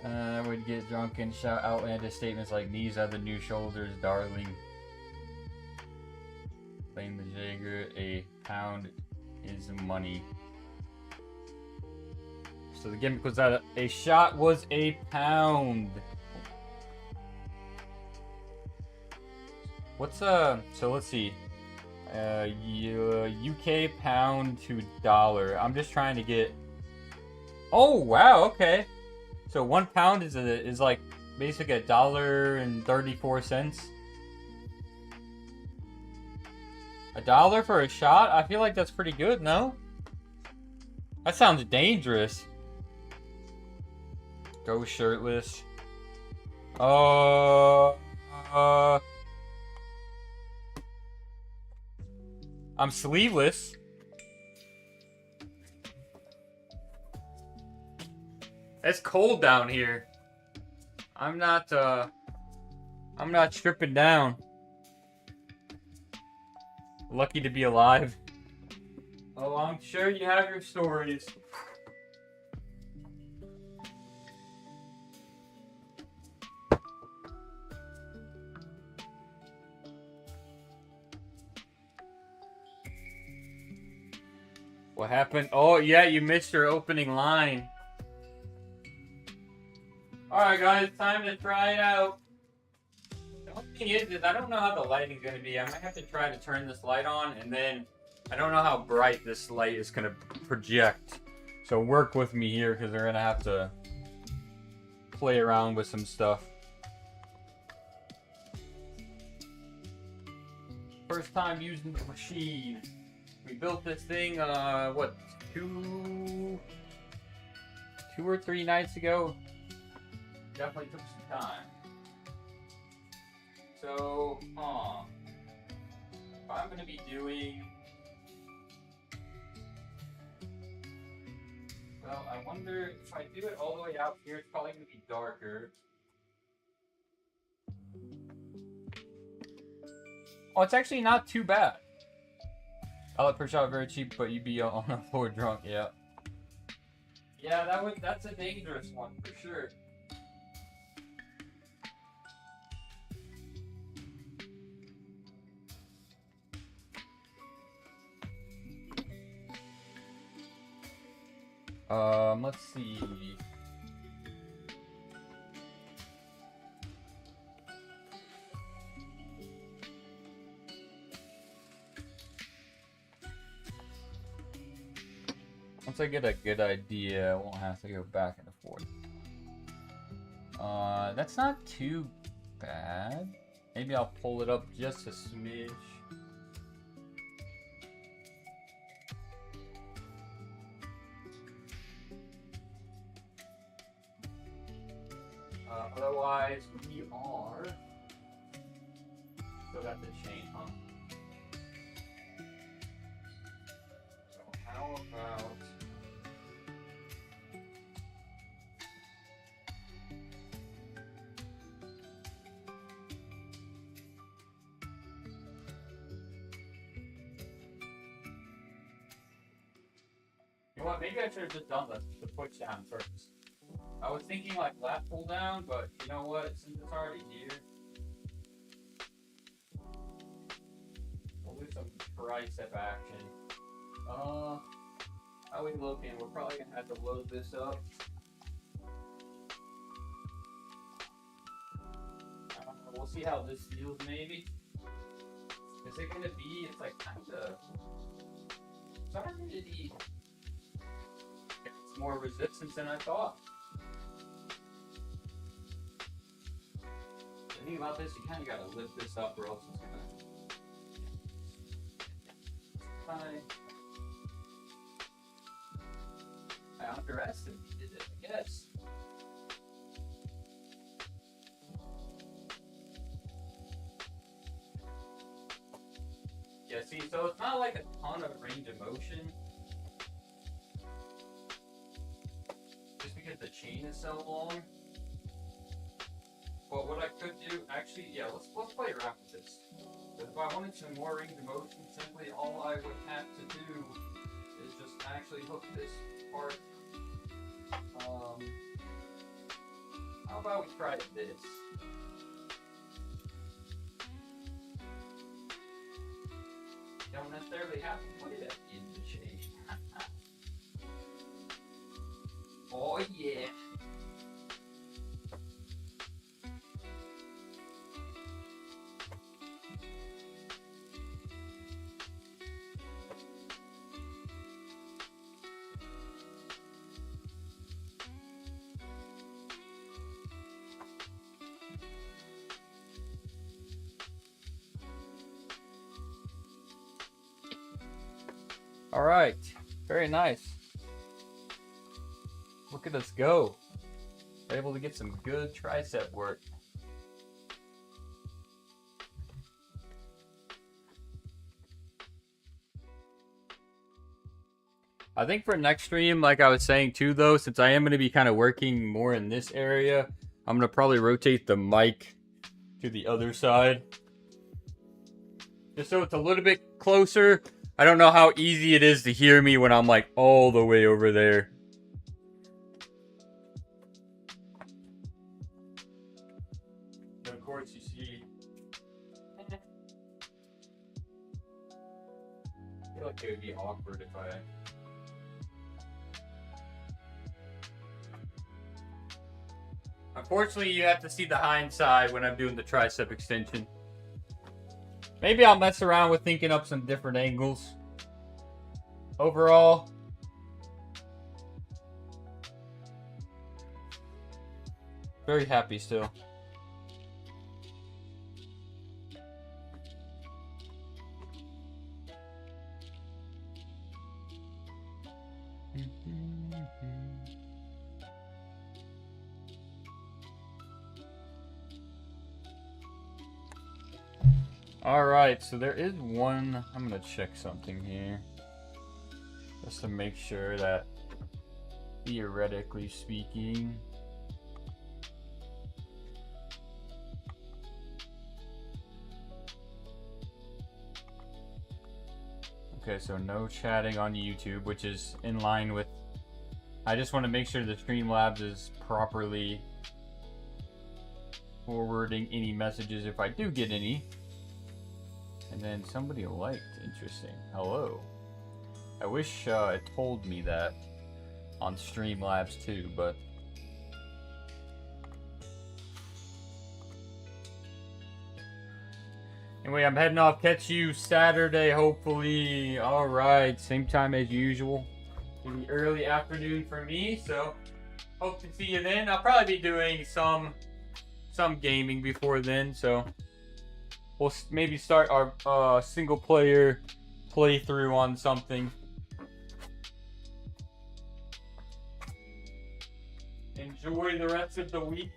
I would get drunk and shout outlandish statements like, "These are the new shoulders, darling." Blame the Jaeger. A pound is money. So the gimmick was that a shot was a pound. What's so let's see. UK pound to dollar. I'm just trying to get. Oh wow, okay. So 1 pound is like basically $1.34. $1 for a shot? I feel like that's pretty good, no? That sounds dangerous. Go shirtless. I'm sleeveless. It's cold down here. I'm not stripping down. Lucky to be alive. Oh, I'm sure you have your stories. What happened? Oh, yeah, you missed your opening line. Alright, guys, time to try it out. The only thing is I don't know how the lighting's going to be. I might have to try to turn this light on, and then I don't know how bright this light is going to project. So work with me here, because we're going to have to play around with some stuff. First time using the machine. We built this thing, what, two or three nights ago? Definitely took some time. So, if I'm gonna be doing... Well, I wonder if I do it all the way out here, it's probably gonna be darker. Oh, it's actually not too bad. Outlet per shot very cheap, but you'd be on the floor drunk, yeah. Yeah, that's a dangerous one, for sure. Let's see. Once I get a good idea, I won't have to go back and forth. That's not too bad. Maybe I'll pull it up just a smidge. Otherwise, we are still got the chain, huh? So how about you know what? Maybe I should have just done the push down first. I was thinking like left pull down, but you know what? Since it's already here, we'll do some tricep action. How we looking? We're probably gonna have to load this up. We'll see how this feels maybe. Is it gonna be? It's like kind of. It's already. It's more resistance than I thought. The thing about this, you kind of got to lift this up or else it's gonna. I underestimated it, I guess. Yeah, see, so it's not like a ton of range of motion. Just because the chain is so long. But what I could do, actually, yeah, let's play around with this. But if I wanted some more range of motion, simply all I would have to do is just actually hook this part. How about we try this? You don't necessarily have to put it at the end of the chain. Oh yeah. All right, very nice. Look at us go. We're able to get some good tricep work. I think for next stream, like I was saying too though, since I am going to be kind of working more in this area, I'm going to probably rotate the mic to the other side. Just so it's a little bit closer. I don't know how easy it is to hear me when I'm like all the way over there. And of course you see. I feel like it would be awkward if I... Unfortunately, you have to see the hind side when I'm doing the tricep extension. Maybe I'll mess around with thinking up some different angles. Overall, very happy still. Alright, so there is one, I'm going to check something here. Just to make sure that, theoretically speaking, okay, so no chatting on YouTube, which is in line with, I just want to make sure the Streamlabs is properly forwarding any messages if I do get any. And then somebody liked, interesting. Hello. I wish it told me that on Streamlabs too, but anyway, I'm heading off. Catch you Saturday, hopefully. Alright, same time as usual. In the early afternoon for me, so hope to see you then. I'll probably be doing some gaming before then, so we'll maybe start our single player playthrough on something. Enjoy the rest of the week.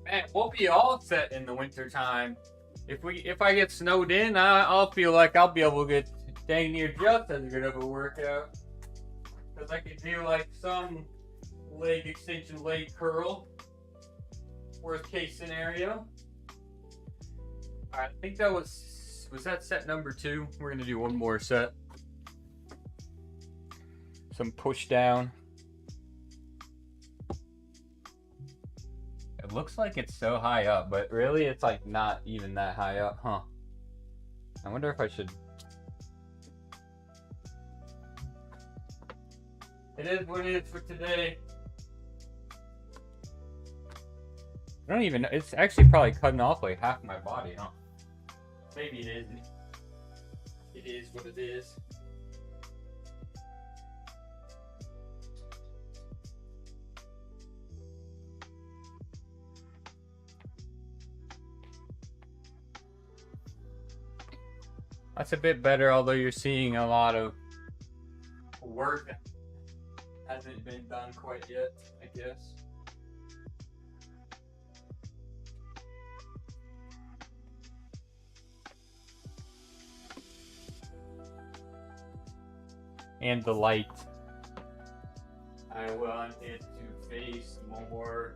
Man, we'll be all set in the winter time. If I get snowed in, I'll feel like I'll be able to get dang near just as good of a workout. Because I could do like some leg extension, leg curl. Worst case scenario. Alright, I think that was that set number 2? We're gonna do one more set. Some push down. It looks like it's so high up, but really it's like not even that high up, huh? I wonder if I should... It is what it is for today. I don't even know. It's actually probably cutting off like half my body, huh? Maybe it isn't. It is what it is. That's a bit better, although you're seeing a lot of work that hasn't been done quite yet, I guess. And the light. I want it to face more.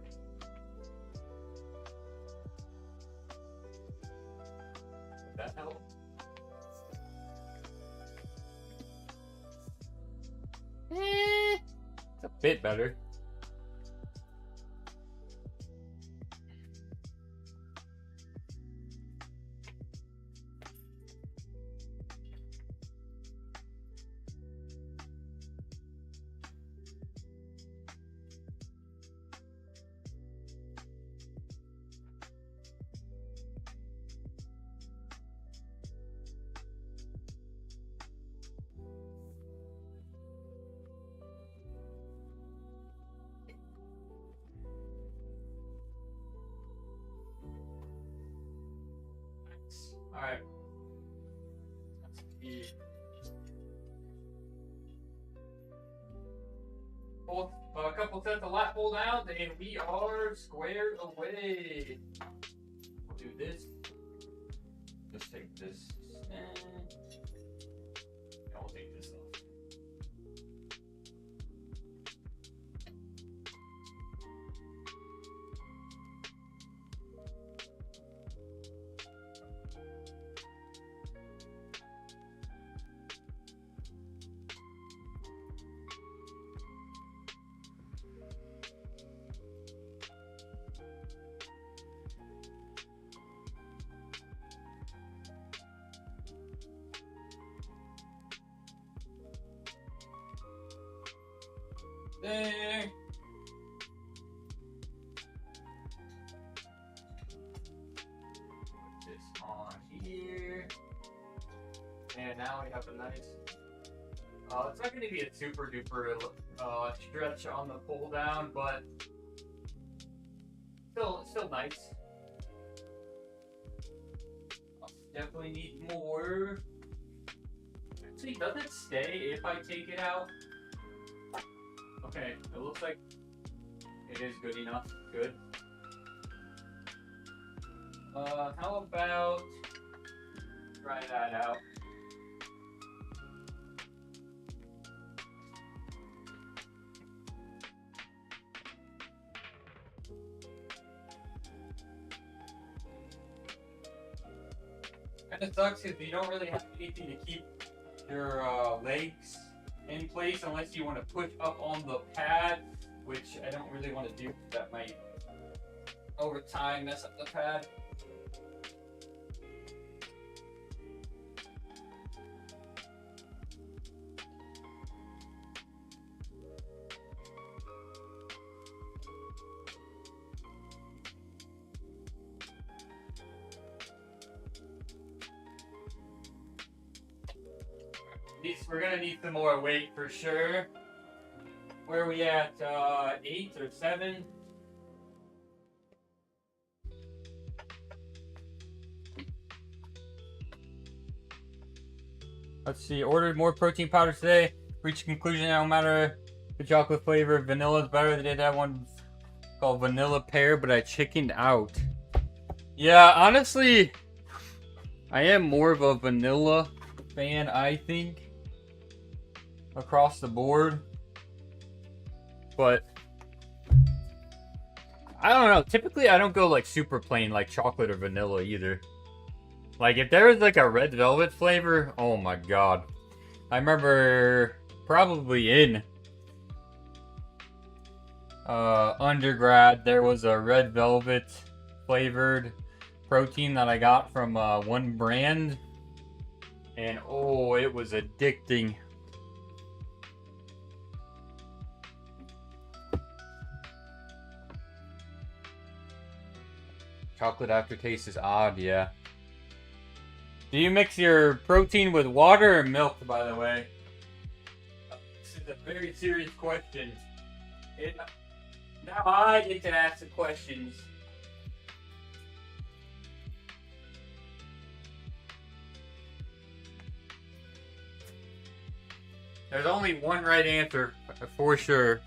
Would that help? It's a bit better. Alright. Let's see. A couple sets of lat pull downs, and we are squared away. We'll do this. Just take this. And we'll take this off. There. Put this on here. And now we have a nice... it's not going to be a super duper stretch on the pull down, but still nice. I'll definitely need more. Actually, does it stay if I take it out? Okay, it looks like it is good enough. Good. How about try that out? Kinda sucks if you don't really have anything to keep your legs in place unless you want to push up on the pad, which I don't really want to do. That might over time mess up the pad. We're gonna need some more weight for sure. Where are we at? 8 or 7? Let's see. Ordered more protein powders today. Reached conclusion no matter the chocolate flavor, vanilla is better. They did have one called vanilla pear, but I chickened out. Yeah, honestly, I am more of a vanilla fan, I think, across the board. But I don't know. Typically, I don't go like super plain, like chocolate or vanilla either. Like if there was like a red velvet flavor, oh my god. I remember probably in undergrad there was a red velvet flavored protein that I got from one brand, and oh, it was addicting. Chocolate aftertaste is odd, yeah. Do you mix your protein with water or milk, by the way? This is a very serious question. Now I get to ask the questions. There's only one right answer, for sure.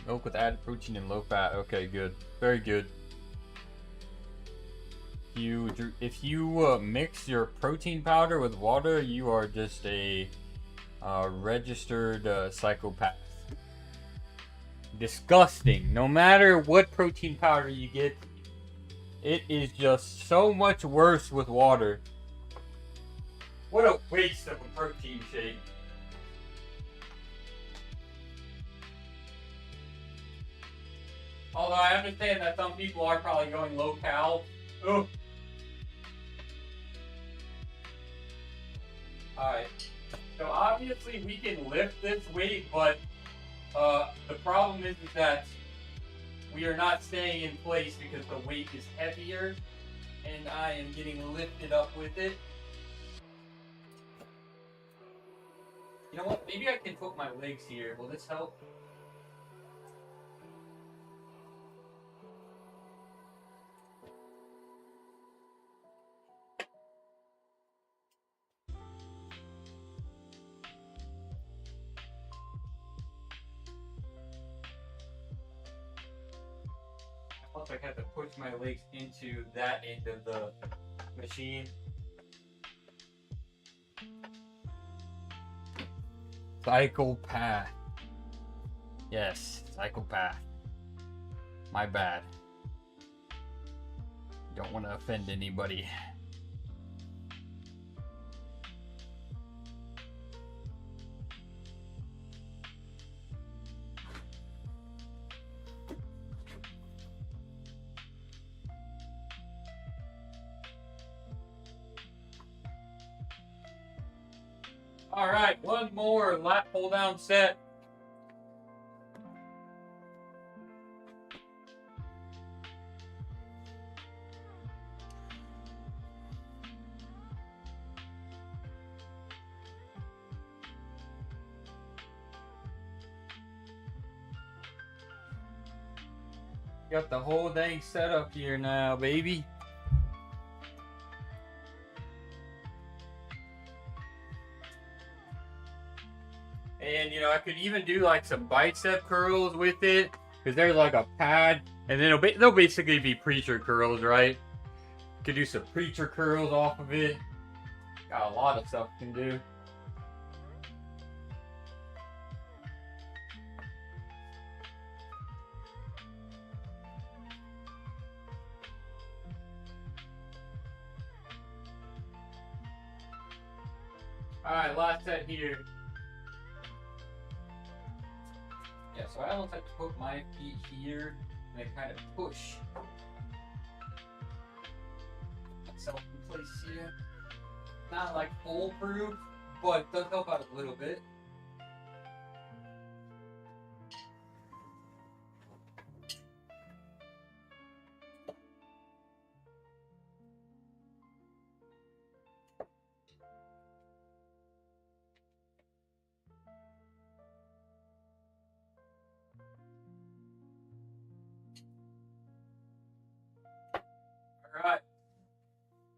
Milk with added protein and low fat. Okay, good. Very good. If you mix your protein powder with water, you are just a registered psychopath. Disgusting. No matter what protein powder you get, it is just so much worse with water. What a waste of a protein shake. Although I understand that some people are probably going low cal. Ooh. Alright. So obviously we can lift this weight, but the problem is that we are not staying in place because the weight is heavier and I am getting lifted up with it. You know what? Maybe I can put my legs here. Will this help? I have to push my legs into that end of the machine. Psychopath. Yes, psychopath. My bad. Don't want to offend anybody. All right, one more lat pull down set. Got the whole dang setup here now, baby. And you know, I could even do like some bicep curls with it, because there's like a pad, and then they'll basically be preacher curls, right? Could do some preacher curls off of it. Got a lot of stuff you can do. Alright, last set here. Yeah, so I almost have to put my feet here and then kind of push myself in place here. Not like foolproof, but it does help out a little bit. Alright.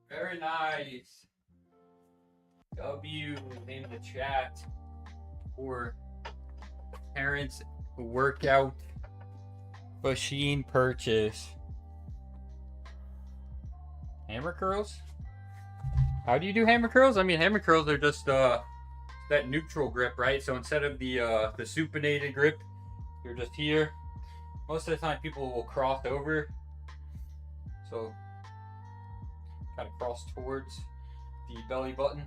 Very nice. W in the chat for parents workout machine purchase. Hammer curls? How do you do hammer curls? I mean, hammer curls are just that neutral grip, right? So instead of the supinated grip, you're just here. Most of the time people will cross over. So kind of cross towards the belly button.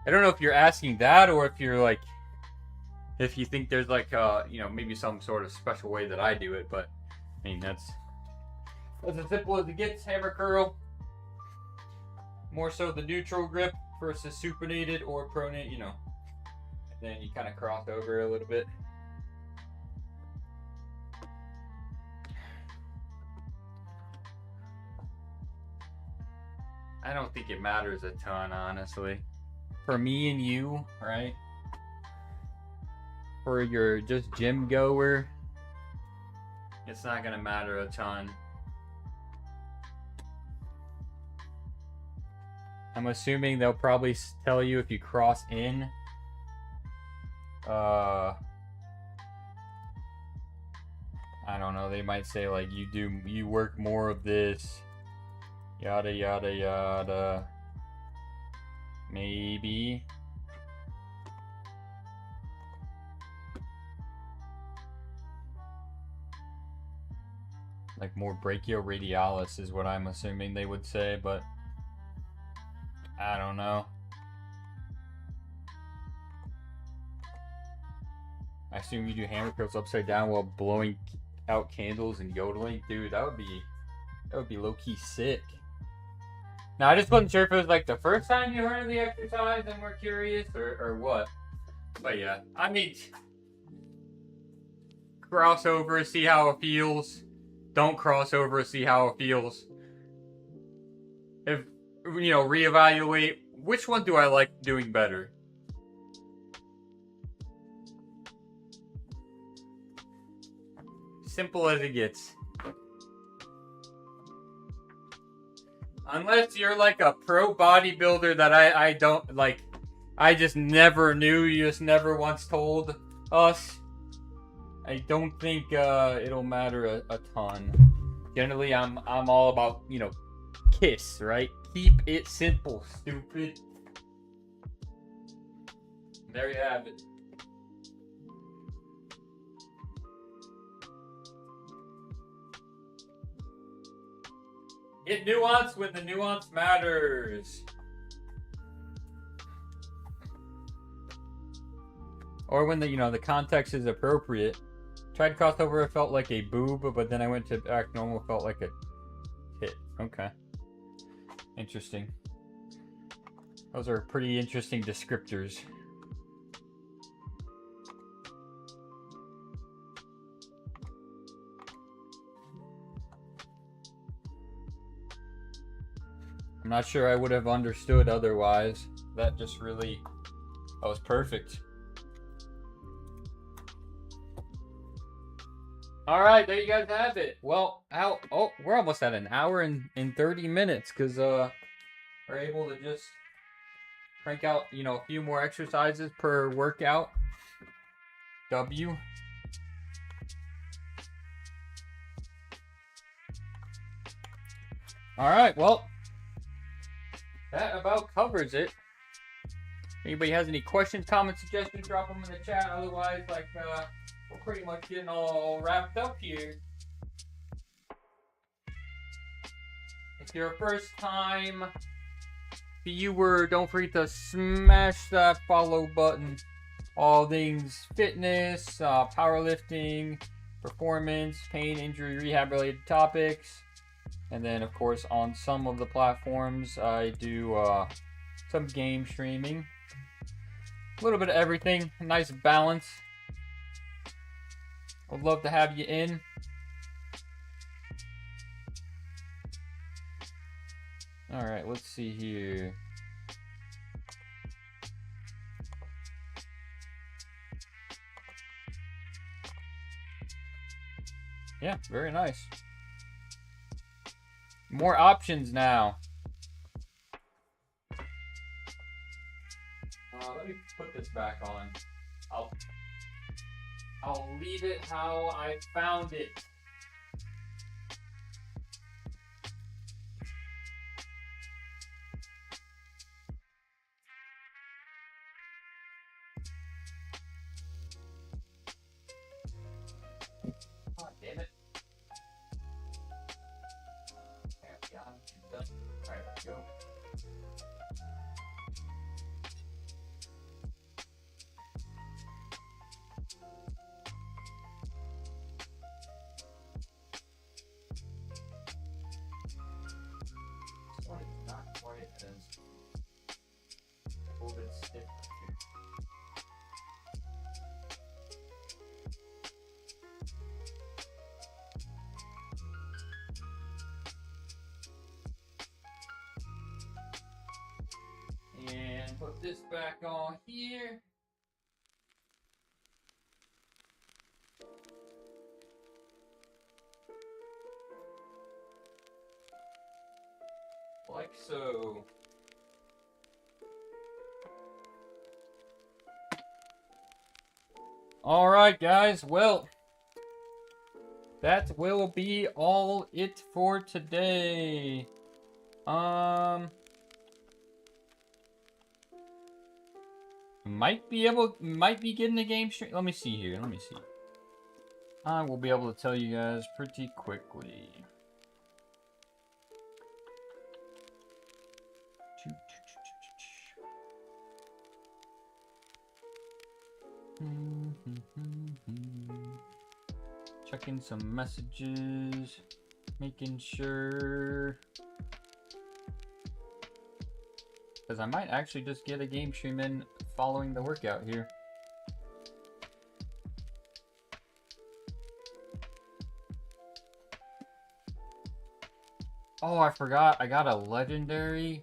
I don't know if you're asking that or if you're like, if you think there's like, you know, maybe some sort of special way that I do it, but I mean, that's as simple as it gets. Hammer curl. More so the neutral grip versus supinated or pronate, you know. And then you kind of cross over a little bit. I don't think it matters a ton, honestly. For me and you, right? For your just gym goer, it's not gonna matter a ton. I'm assuming they'll probably tell you if you cross in. I don't know. They might say like you work more of this. Yada yada yada. Maybe. Like more brachioradialis is what I'm assuming they would say, but I don't know. I assume you do hammer curls upside down while blowing out candles and yodeling. Dude, that would be low-key sick. Now, I just wasn't sure if it was like the first time you heard of the exercise and were curious or what. But yeah, I mean, cross over, see how it feels. Don't cross over, see how it feels. If, you know, reevaluate, which one do I like doing better? Simple as it gets. Unless you're like a pro bodybuilder that I don't like, I just never knew, you just never once told us. I don't think it'll matter a ton. Generally, I'm all about, you know, KISS, right? Keep it simple, stupid. There you have it. Get nuance when the nuance matters. Or when the, you know, the context is appropriate. Tried crossover, it felt like a boob, but then I went to act normal, felt like a tit. Okay. Interesting. Those are pretty interesting descriptors. I'm not sure I would have understood otherwise. That just really, that was perfect. All right, there you guys have it. Well, we're almost at an hour and 30 minutes because we're able to just crank out, you know, a few more exercises per workout. W. All right, well, that about covers it. Anybody has any questions, comments, suggestions, drop them in the chat. Otherwise, like, we're pretty much getting all wrapped up here. If you're a first time viewer, don't forget to smash that follow button. All things fitness, powerlifting, performance, pain, injury, rehab related topics. And then, of course, on some of the platforms, I do some game streaming. A little bit of everything. A nice balance. I'd love to have you in. Alright, let's see here. Yeah, very nice. More options now. Let me put this back on. I'll leave it how I found it. Oh, damn it. Alright, let's go. This one is not quite as a little bit stiff. And put this back on here. Like so. Alright guys, well, that will be all it for today. Might be getting a game stream. Let me see here. Let me see. I will be able to tell you guys pretty quickly. Checking some messages, making sure. Because I might actually just get a game stream in following the workout here. Oh, I forgot. I got a legendary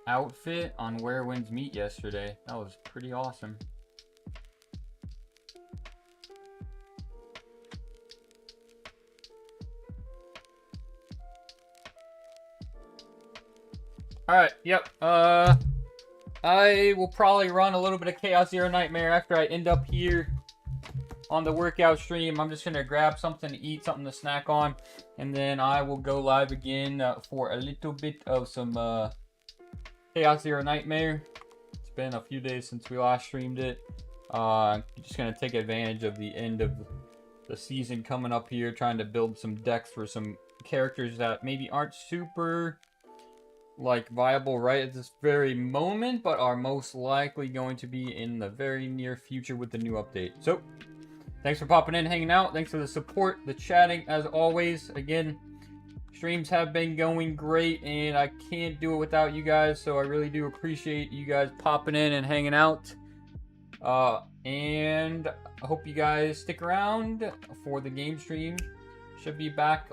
outfit on Where Winds Meet yesterday. That was pretty awesome. Alright, yep. I will probably run a little bit of Chaos Zero Nightmare after I end up here on the workout stream. I'm just going to grab something to eat, something to snack on, and then I will go live again for a little bit of some Chaos Zero Nightmare. It's been a few days since we last streamed it. Just going to take advantage of the end of the season coming up here, trying to build some decks for some characters that maybe aren't super viable right at this very moment, but are most likely going to be in the very near future with the new update. So, thanks for popping in, hanging out. Thanks for the support, the chatting, as always. Again, streams have been going great, and I can't do it without you guys, so I really do appreciate you guys popping in and hanging out. And I hope you guys stick around for the game stream. Should be back